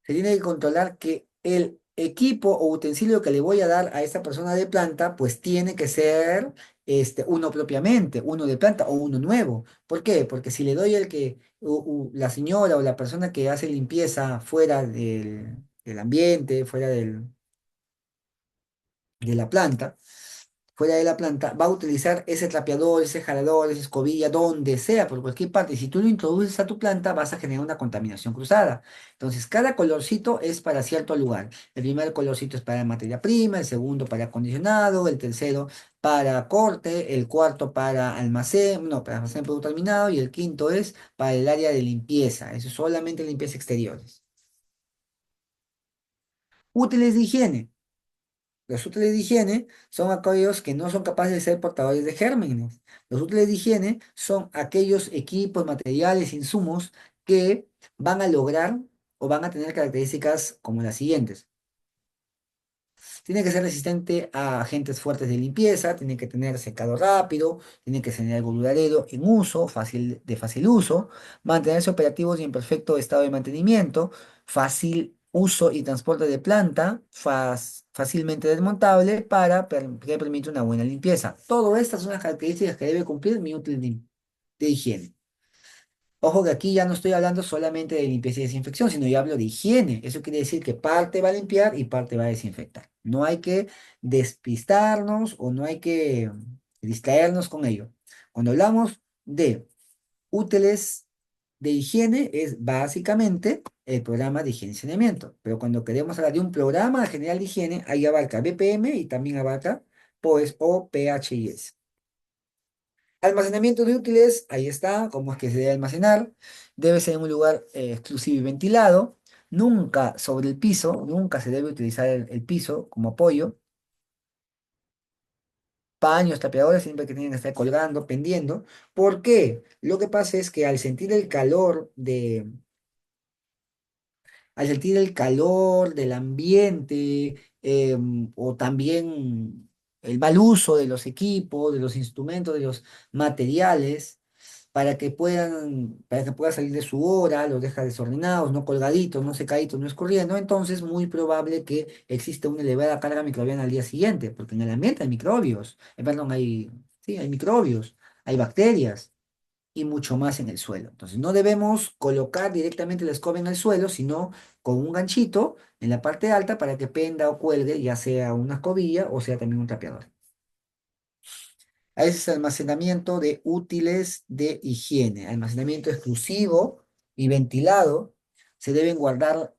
se tiene que controlar que el equipo o utensilio que le voy a dar a esta persona de planta, pues tiene que ser uno propiamente, uno de planta o uno nuevo. ¿Por qué? Porque si le doy el que la señora o la persona que hace limpieza fuera del ambiente, fuera de la planta, fuera de la planta, va a utilizar ese trapeador, ese jalador, esa escobilla, donde sea, por cualquier parte. Y si tú lo introduces a tu planta, vas a generar una contaminación cruzada. Entonces, cada colorcito es para cierto lugar. El primer colorcito es para materia prima, el segundo para acondicionado, el tercero para corte, el cuarto para almacén, no, para almacén de producto terminado, y el quinto es para el área de limpieza. Eso es solamente limpieza exteriores. Útiles de higiene. Los útiles de higiene son aquellos que no son capaces de ser portadores de gérmenes. Los útiles de higiene son aquellos equipos, materiales, insumos que van a lograr o van a tener características como las siguientes. Tiene que ser resistente a agentes fuertes de limpieza, tiene que tener secado rápido, tiene que tener algo duradero en uso, de fácil uso, mantenerse operativos y en perfecto estado de mantenimiento, fácil uso y transporte de planta, fácilmente desmontable que permite una buena limpieza. Todas estas son las características que debe cumplir mi útil de higiene. Ojo que aquí ya no estoy hablando solamente de limpieza y desinfección, sino ya hablo de higiene. Eso quiere decir que parte va a limpiar y parte va a desinfectar. No hay que despistarnos o no hay que distraernos con ello. Cuando hablamos de útiles de higiene, es básicamente el programa de higiene y saneamiento. Pero cuando queremos hablar de un programa general de higiene, ahí abarca BPM y también abarca POES o PHIS. Almacenamiento de útiles, ahí está, cómo es que se debe almacenar. Debe ser en un lugar exclusivo y ventilado. Nunca sobre el piso, nunca se debe utilizar el piso como apoyo. paños, tapeadores, siempre que tienen que estar colgando, pendiendo. ¿Por qué? Lo que pasa es que al sentir el calor del ambiente, o también el mal uso de los equipos, de los instrumentos, de los materiales, para que puedan salir de su hora, los deja desordenados, no colgaditos, no secaditos, no escurriendo, entonces es muy probable que exista una elevada carga microbiana al día siguiente, porque en el ambiente hay microbios, perdón, sí, hay microbios, hay bacterias y mucho más en el suelo. Entonces, no debemos colocar directamente la escoba en el suelo, sino con un ganchito en la parte alta para que penda o cuelgue, ya sea una escobilla o sea también un trapeador. A ese es almacenamiento de útiles de higiene, almacenamiento exclusivo y ventilado. Se deben guardar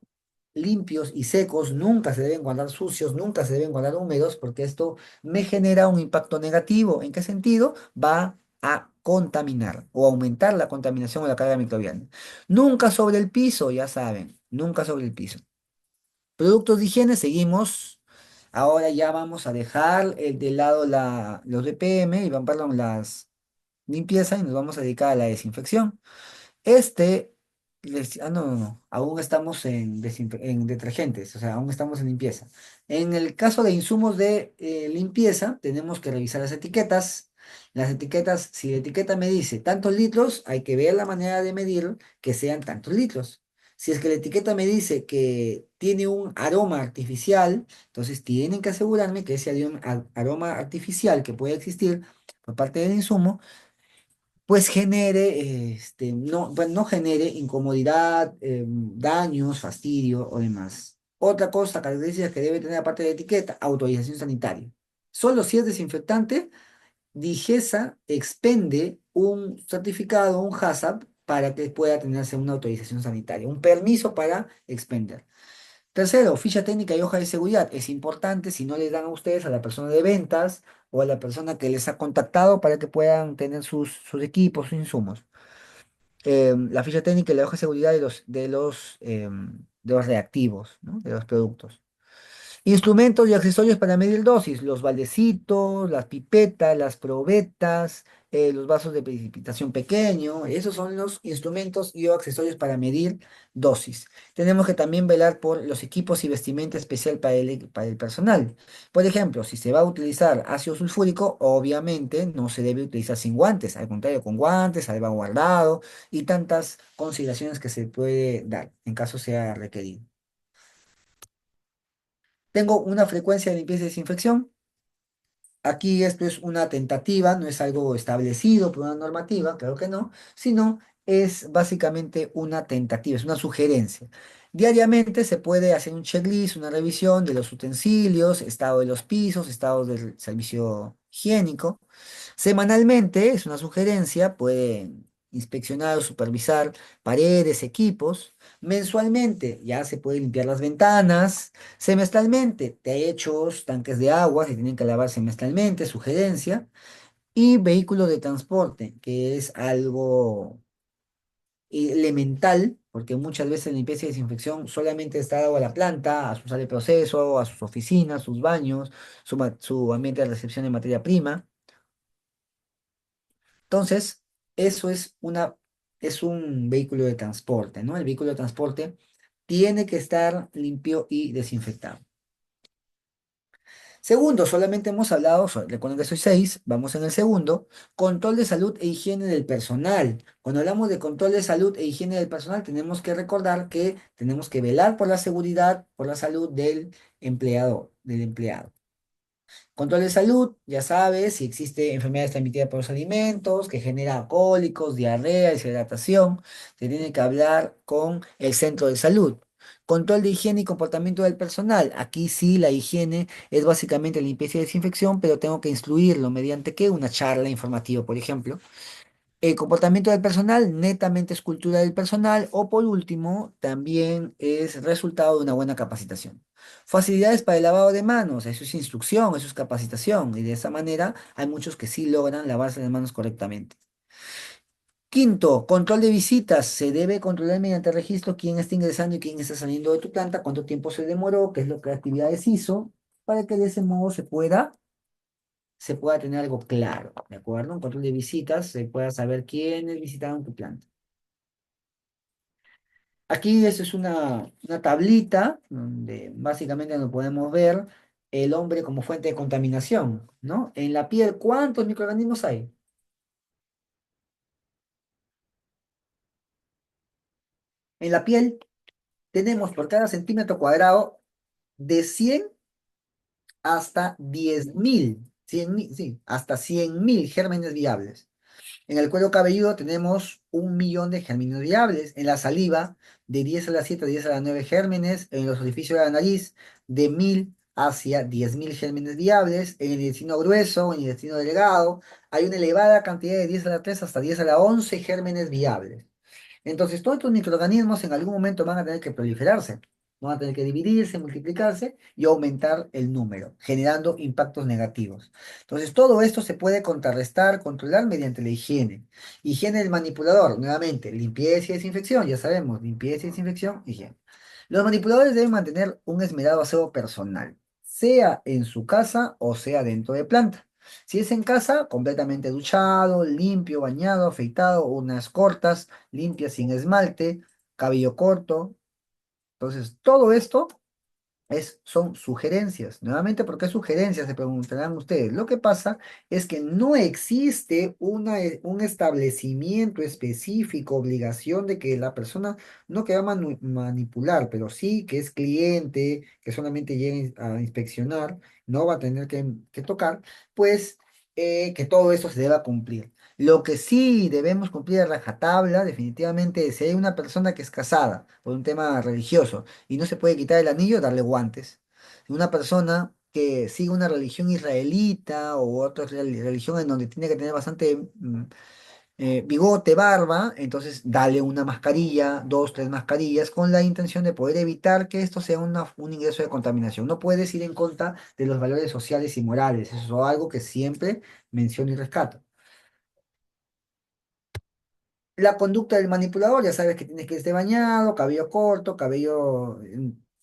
limpios y secos, nunca se deben guardar sucios, nunca se deben guardar húmedos, porque esto me genera un impacto negativo. ¿En qué sentido? Va a contaminar o aumentar la contaminación o la carga microbiana. Nunca sobre el piso, ya saben, nunca sobre el piso. Productos de higiene, seguimos. Ahora ya vamos a dejar de lado los BPM y perdón, las limpieza y nos vamos a dedicar a la desinfección. Este, no, no, no, aún estamos en detergentes, o sea, aún estamos en limpieza. En el caso de insumos de limpieza, tenemos que revisar las etiquetas. Las etiquetas, si la etiqueta me dice tantos litros, hay que ver la manera de medir que sean tantos litros. Si es que la etiqueta me dice que tiene un aroma artificial, entonces tienen que asegurarme que ese aroma artificial que puede existir por parte del insumo pues genere, no, pues no genere incomodidad, daños, fastidio o demás. Otra cosa, característica que debe tener aparte de la etiqueta, autorización sanitaria. Solo si es desinfectante, Digesa expende un certificado, un HACCP, para que pueda tenerse una autorización sanitaria, un permiso para expender. Tercero, ficha técnica y hoja de seguridad. Es importante si no les dan a ustedes, a la persona de ventas o a la persona que les ha contactado para que puedan tener sus equipos, sus insumos. La ficha técnica y la hoja de seguridad de los reactivos, ¿no? De los productos. Instrumentos y accesorios para medir dosis, los baldecitos, las pipetas, las probetas, los vasos de precipitación pequeño, esos son los instrumentos y o accesorios para medir dosis. Tenemos que también velar por los equipos y vestimenta especial para el personal. Por ejemplo, si se va a utilizar ácido sulfúrico, obviamente no se debe utilizar sin guantes, al contrario, con guantes, salvaguardado y tantas consideraciones que se puede dar en caso sea requerido. Tengo una frecuencia de limpieza y desinfección. Aquí esto es una tentativa, no es algo establecido por una normativa, claro que no, sino es básicamente una tentativa, es una sugerencia. Diariamente se puede hacer un checklist, una revisión de los utensilios, estado de los pisos, estado del servicio higiénico. Semanalmente, es una sugerencia, pueden inspeccionar o supervisar paredes, equipos. Mensualmente ya se puede limpiar las ventanas. Semestralmente, techos, tanques de agua, se tienen que lavar semestralmente, sugerencia. Y vehículos de transporte, que es algo elemental, porque muchas veces la limpieza y desinfección solamente está dado a la planta, a su sala de proceso, a sus oficinas, sus baños, su ambiente de recepción de materia prima. Entonces, eso es un vehículo de transporte, ¿no? El vehículo de transporte tiene que estar limpio y desinfectado. Segundo, solamente hemos hablado, recuerden que soy seis, vamos en el segundo, control de salud e higiene del personal. Cuando hablamos de control de salud e higiene del personal, tenemos que recordar que tenemos que velar por la seguridad, por la salud del empleado, del empleado. Control de salud, ya sabes, si existe enfermedades transmitidas por los alimentos, que genera cólicos, diarrea, deshidratación, se tiene que hablar con el centro de salud. Control de higiene y comportamiento del personal. Aquí sí, la higiene es básicamente limpieza y desinfección, pero tengo que instruirlo mediante ¿qué? Una charla informativa, por ejemplo. El comportamiento del personal netamente es cultura del personal o por último también es resultado de una buena capacitación. Facilidades para el lavado de manos, eso es instrucción, eso es capacitación y de esa manera hay muchos que sí logran lavarse las manos correctamente. Quinto, control de visitas. Se debe controlar mediante registro quién está ingresando y quién está saliendo de tu planta, cuánto tiempo se demoró, qué es lo que actividades hizo, para que de ese modo se pueda tener algo claro, ¿de acuerdo? Un control de visitas, se pueda saber quiénes visitaron tu planta. Aquí eso es una tablita donde básicamente nos podemos ver el hombre como fuente de contaminación, ¿no? En la piel, ¿cuántos microorganismos hay? En la piel tenemos por cada centímetro cuadrado de 100 hasta 10.000, 100.000, sí, hasta 100.000 gérmenes viables. En el cuero cabelludo tenemos 1 millón de gérmenes viables. En la saliva, de 10 a la 7 a 10 a la 9 gérmenes. En los orificios de la nariz, de 1.000 hacia 10.000 gérmenes viables. En el intestino grueso, en el intestino delgado, hay una elevada cantidad de 10 a la 3 hasta 10 a la 11 gérmenes viables. Entonces, todos estos microorganismos en algún momento van a tener que proliferarse, van a tener que dividirse, multiplicarse y aumentar el número, generando impactos negativos. Entonces, todo esto se puede contrarrestar, controlar mediante la higiene. Higiene del manipulador, nuevamente, limpieza y desinfección, ya sabemos, limpieza y desinfección, higiene. Los manipuladores deben mantener un esmerado aseo personal, sea en su casa o sea dentro de planta. Si es en casa, completamente duchado, limpio, bañado, afeitado, unas cortas, limpias sin esmalte, cabello corto. Entonces, todo esto son sugerencias. Nuevamente, ¿por qué sugerencias? Se preguntarán ustedes. Lo que pasa es que no existe un establecimiento específico, obligación de que la persona no que va a manipular, pero sí que es cliente, que solamente llegue a inspeccionar, no va a tener que tocar, pues que todo eso se deba cumplir. Lo que sí debemos cumplir a rajatabla, definitivamente, es si hay una persona que es casada por un tema religioso, y no se puede quitar el anillo, darle guantes. Una persona que sigue una religión israelita o otra religión en donde tiene que tener bastante bigote, barba, entonces dale una mascarilla, dos, tres mascarillas, con la intención de poder evitar que esto sea un ingreso de contaminación. No puedes ir en contra de los valores sociales y morales, eso es algo que siempre menciono y rescato. La conducta del manipulador, ya sabes que tienes que estar bañado, cabello corto, cabello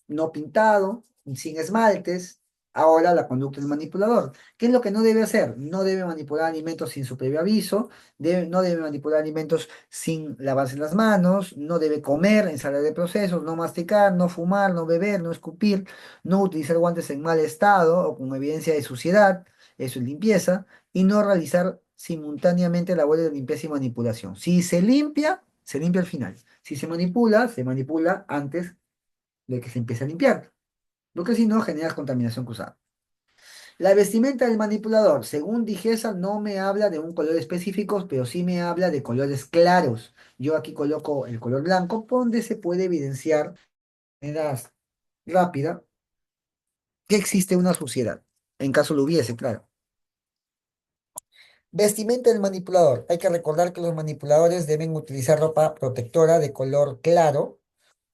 no pintado, sin esmaltes. Ahora la conducta del manipulador. ¿Qué es lo que no debe hacer? No debe manipular alimentos sin su previo aviso, no debe manipular alimentos sin lavarse las manos, no debe comer en sala de procesos, no masticar, no fumar, no beber, no escupir, no utilizar guantes en mal estado o con evidencia de suciedad, eso es limpieza y no realizar simultáneamente labores de limpieza y manipulación. Si se limpia al final. Si se manipula antes de que se empiece a limpiar, porque si no generas contaminación cruzada. La vestimenta del manipulador, según Digesa, no me habla de un color específico, pero sí me habla de colores claros. Yo aquí coloco el color blanco, donde se puede evidenciar de manera rápida que existe una suciedad, en caso lo hubiese, claro. Vestimenta del manipulador. Hay que recordar que los manipuladores deben utilizar ropa protectora de color claro.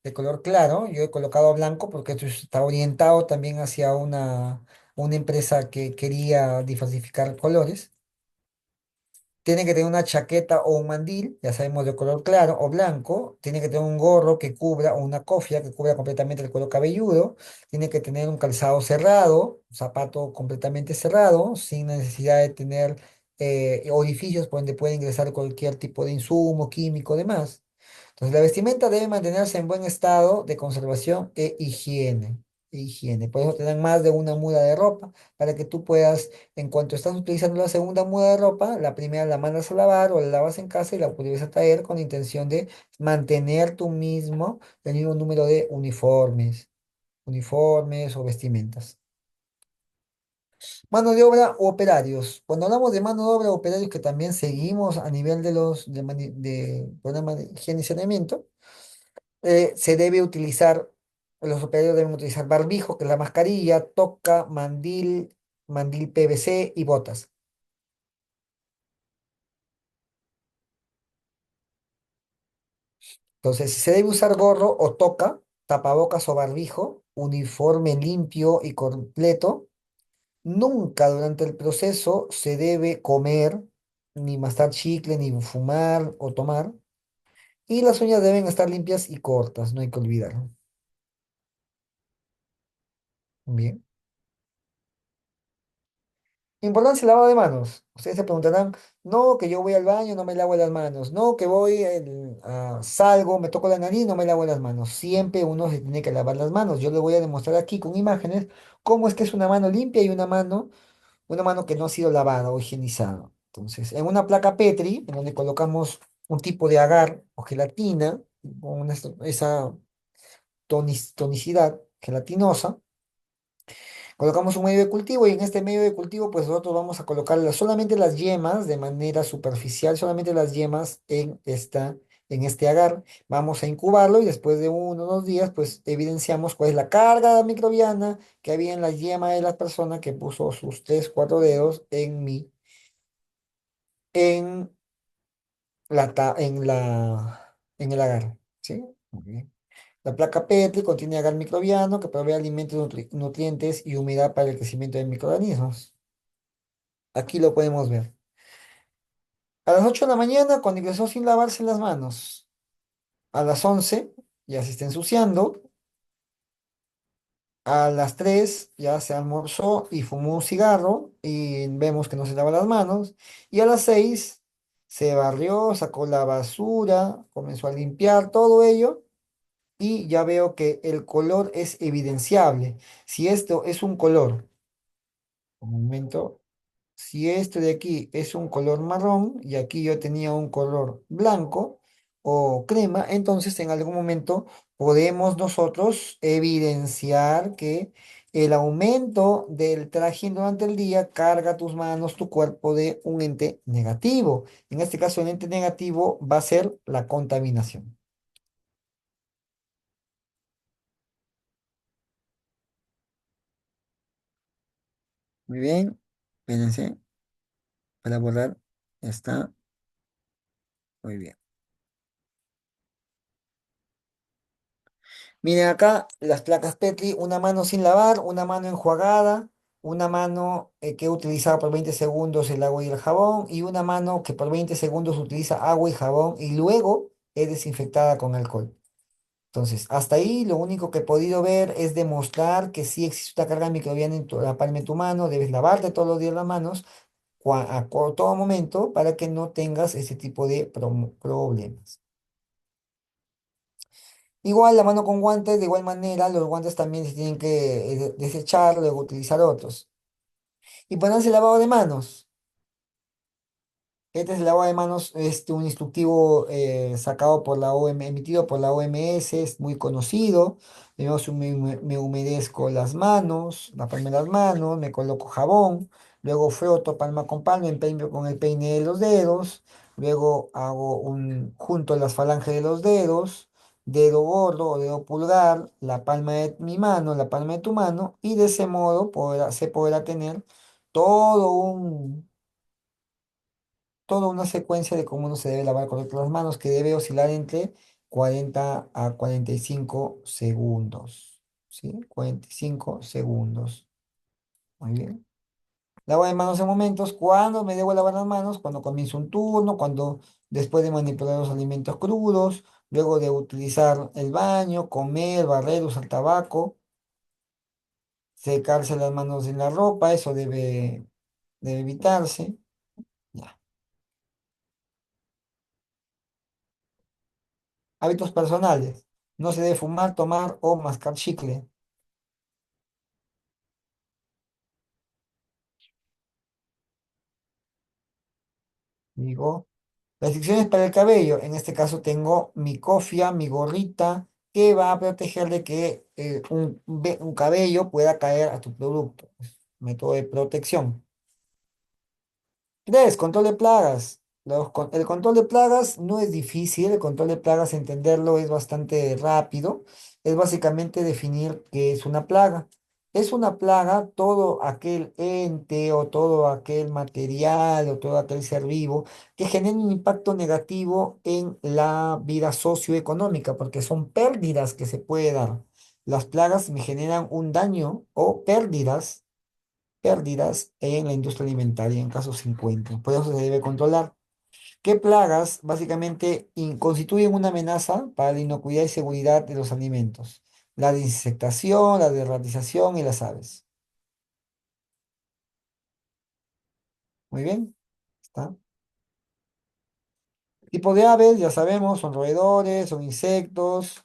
De color claro. Yo he colocado blanco porque esto está orientado también hacia una empresa que quería diversificar colores. Tiene que tener una chaqueta o un mandil, ya sabemos de color claro o blanco. Tiene que tener un gorro que cubra o una cofia que cubra completamente el cuero cabelludo. Tiene que tener un calzado cerrado, un zapato completamente cerrado, sin necesidad de tener orificios por donde puede ingresar cualquier tipo de insumo, químico, demás. Entonces, la vestimenta debe mantenerse en buen estado de conservación e higiene. Higiene. Por eso te dan más de una muda de ropa para que tú puedas, en cuanto estás utilizando la segunda muda de ropa, la primera la mandas a lavar o la lavas en casa y la vuelves a traer con la intención de mantener tú mismo el mismo número de uniformes o vestimentas. Mano de obra o operarios. Cuando hablamos de mano de obra o operarios que también seguimos a nivel de programa de higiene y saneamiento, se debe utilizar, los operarios deben utilizar barbijo, que es la mascarilla, toca, mandil, mandil PVC y botas. Entonces, se debe usar gorro o toca, tapabocas o barbijo, uniforme limpio y completo. Nunca durante el proceso se debe comer, ni mascar chicle, ni fumar o tomar. Y las uñas deben estar limpias y cortas, no hay que olvidarlo. Bien. Importancia el lavado de manos. Ustedes se preguntarán, no, que yo voy al baño, no me lavo las manos. No, que voy, salgo, me toco la nariz, no me lavo las manos. Siempre uno se tiene que lavar las manos. Yo le voy a demostrar aquí con imágenes cómo es que es una mano limpia y una mano que no ha sido lavada o higienizada. Entonces, en una placa Petri, en donde colocamos un tipo de agar o gelatina, con esa tonicidad gelatinosa, colocamos un medio de cultivo y en este medio de cultivo pues nosotros vamos a colocar solamente las yemas de manera superficial, solamente las yemas en este agar. Vamos a incubarlo y después de 1 o 2 días pues evidenciamos cuál es la carga microbiana que había en la yema de la persona que puso sus 3, 4 dedos en en el agar. ¿Sí? Muy bien. La placa Petri contiene agar microbiano que provee alimentos, nutrientes y humedad para el crecimiento de microorganismos. Aquí lo podemos ver. A las 8 de la mañana, cuando ingresó sin lavarse las manos. A las 11 ya se está ensuciando. A las 3 ya se almorzó y fumó un cigarro y vemos que no se lava las manos. Y a las 6 se barrió, sacó la basura, comenzó a limpiar todo ello y ya veo que el color es evidenciable. Si esto es un color, un momento. Si este de aquí es un color marrón y aquí yo tenía un color blanco o crema, entonces en algún momento podemos nosotros evidenciar que el aumento del trajín durante el día carga tus manos, tu cuerpo de un ente negativo. En este caso, el ente negativo va a ser la contaminación. Muy bien, espérense para borrar. Ya está, muy bien. Miren acá las placas Petri, una mano sin lavar, una mano enjuagada, una mano que he utilizado por 20 segundos el agua y el jabón y una mano que por 20 segundos utiliza agua y jabón y luego es desinfectada con alcohol. Entonces, hasta ahí lo único que he podido ver es demostrar que sí existe una carga microbiana en la palma de tu mano, debes lavarte todos los días las manos todo momento para que no tengas ese tipo de problemas. Igual la mano con guantes, de igual manera, los guantes también se tienen que desechar, luego utilizar otros. Y ponerse lavado de manos. Este es el lavado de manos, un instructivo sacado por la emitido por la OMS, es muy conocido. Primero me humedezco las manos, la palma de las manos, me coloco jabón, luego froto palma con palma, empeño con el peine de los dedos, luego junto las falanges de los dedos, dedo gordo o dedo pulgar, la palma de mi mano, la palma de tu mano, y de ese modo se podrá tener todo toda una secuencia de cómo uno se debe lavar correctamente las manos, que debe oscilar entre 40 a 45 segundos. ¿Sí? 45 segundos. Muy bien. Lavo de manos en momentos. ¿Cuándo me debo lavar las manos? Cuando comienzo un turno, cuando después de manipular los alimentos crudos, luego de utilizar el baño, comer, barrer, usar tabaco, secarse las manos en la ropa, eso debe evitarse. Ya. Hábitos personales. No se debe fumar, tomar o mascar chicle. Digo, restricciones para el cabello. En este caso tengo mi cofia, mi gorrita, que va a proteger de que un cabello pueda caer a tu producto. Método de protección. 3, control de plagas. El control de plagas no es difícil, el control de plagas entenderlo es bastante rápido. Es básicamente definir qué es una plaga. Es una plaga todo aquel ente o todo aquel material o todo aquel ser vivo que genere un impacto negativo en la vida socioeconómica, porque son pérdidas que se puede dar. Las plagas me generan un daño o pérdidas en la industria alimentaria en caso 50. Por eso se debe controlar. ¿Qué plagas básicamente constituyen una amenaza para la inocuidad y seguridad de los alimentos? La de, la, de, insectación, la derratización y las aves. Muy bien. Está. Tipo de aves, ya sabemos, son roedores, son insectos,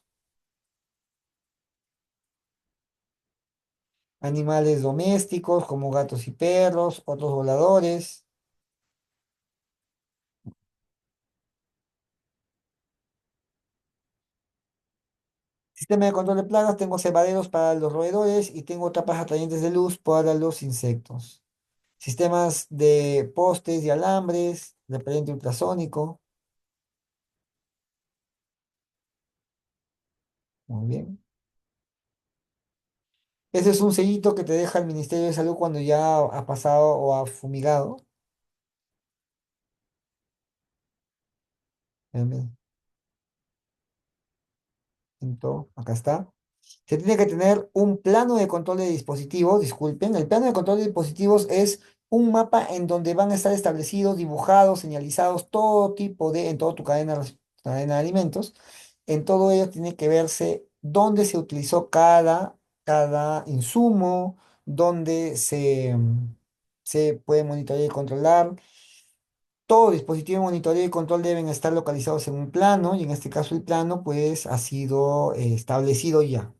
animales domésticos como gatos y perros, otros voladores. Sistema de control de plagas, tengo cebaderos para los roedores y tengo tapas atrayentes de luz para los insectos. Sistemas de postes y alambres, repelente ultrasónico. Muy bien. Ese es un sellito que te deja el Ministerio de Salud cuando ya ha pasado o ha fumigado. Bien, bien. Acá está. Se tiene que tener un plano de control de dispositivos, disculpen. El plano de control de dispositivos es un mapa en donde van a estar establecidos, dibujados, señalizados todo tipo de, en toda tu cadena de alimentos. En todo ello tiene que verse dónde se utilizó cada insumo, dónde se puede monitorear y controlar. Todo dispositivo de monitoreo y control deben estar localizados en un plano y en este caso el plano pues ha sido establecido ya.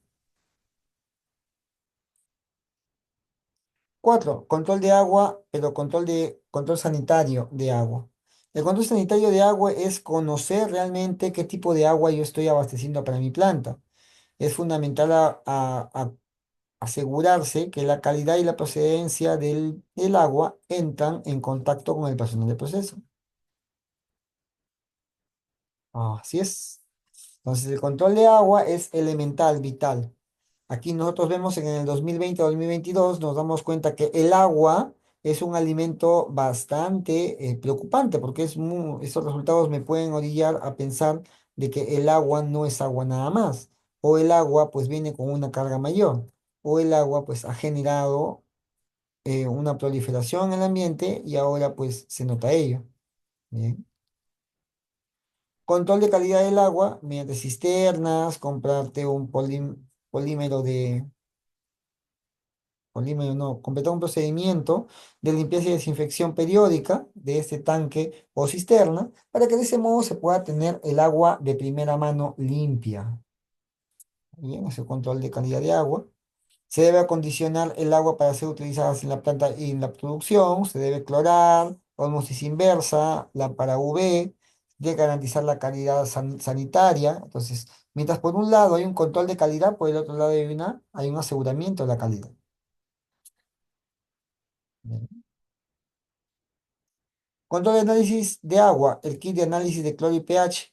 Cuatro, control de agua, pero control sanitario de agua. El control sanitario de agua es conocer realmente qué tipo de agua yo estoy abasteciendo para mi planta. Es fundamental asegurarse que la calidad y la procedencia del agua entran en contacto con el personal de proceso. Así es. Entonces, el control de agua es elemental, vital. Aquí nosotros vemos en el 2020-2022, nos damos cuenta que el agua es un alimento bastante preocupante porque estos resultados me pueden orillar a pensar de que el agua no es agua nada más, o el agua pues viene con una carga mayor, o el agua pues ha generado una proliferación en el ambiente y ahora pues se nota ello. Bien. Control de calidad del agua mediante cisternas, comprarte un polímero polímero no, completar un procedimiento de limpieza y desinfección periódica de este tanque o cisterna para que de ese modo se pueda tener el agua de primera mano limpia. Bien, ese control de calidad de agua. Se debe acondicionar el agua para ser utilizada en la planta y en la producción. Se debe clorar, osmosis inversa, lámpara UV, de garantizar la calidad sanitaria. Entonces, mientras por un lado hay un control de calidad, por el otro lado hay un aseguramiento de la calidad. Bien. Control de análisis de agua, el kit de análisis de cloro y pH.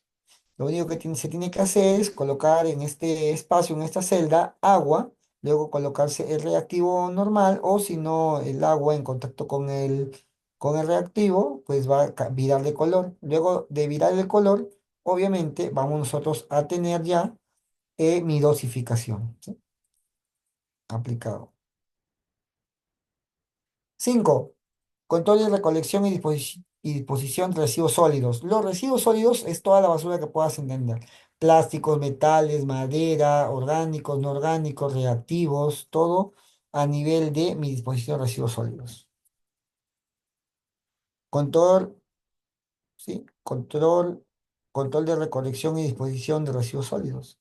Lo único que se tiene que hacer es colocar en este espacio, en esta celda, agua, luego colocarse el reactivo normal o si no el agua en contacto con el reactivo, pues va a virar de color. Luego de virar el color, obviamente vamos nosotros a tener ya mi dosificación, ¿sí? Aplicado. 5. Control de recolección y disposición de residuos sólidos. Los residuos sólidos es toda la basura que puedas entender. Plásticos, metales, madera, orgánicos, no orgánicos, reactivos, todo a nivel de mi disposición de residuos sólidos. Control, ¿sí? Control de recolección y disposición de residuos sólidos.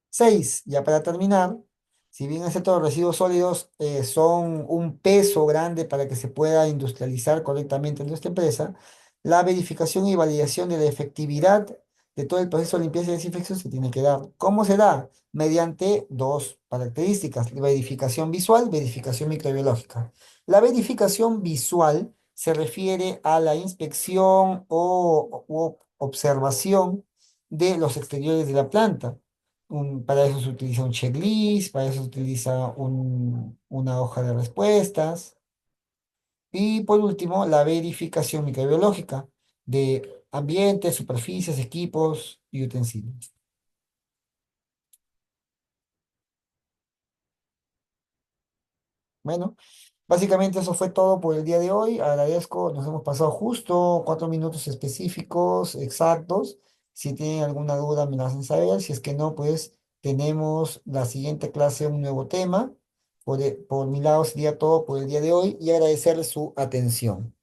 6, ya para terminar, si bien es cierto, los residuos sólidos son un peso grande para que se pueda industrializar correctamente en nuestra empresa, la verificación y validación de la efectividad de todo el proceso de limpieza y desinfección se tiene que dar. ¿Cómo se da? Mediante dos características, verificación visual, verificación microbiológica. La verificación visual se refiere a la inspección o observación de los exteriores de la planta. Para eso se utiliza un checklist, para eso se utiliza una hoja de respuestas. Y por último, la verificación microbiológica de ambientes, superficies, equipos y utensilios. Bueno, básicamente eso fue todo por el día de hoy. Agradezco, nos hemos pasado justo 4 minutos específicos, exactos. Si tienen alguna duda, me la hacen saber. Si es que no, pues tenemos la siguiente clase, un nuevo tema. Por mi lado sería todo por el día de hoy y agradecerle su atención.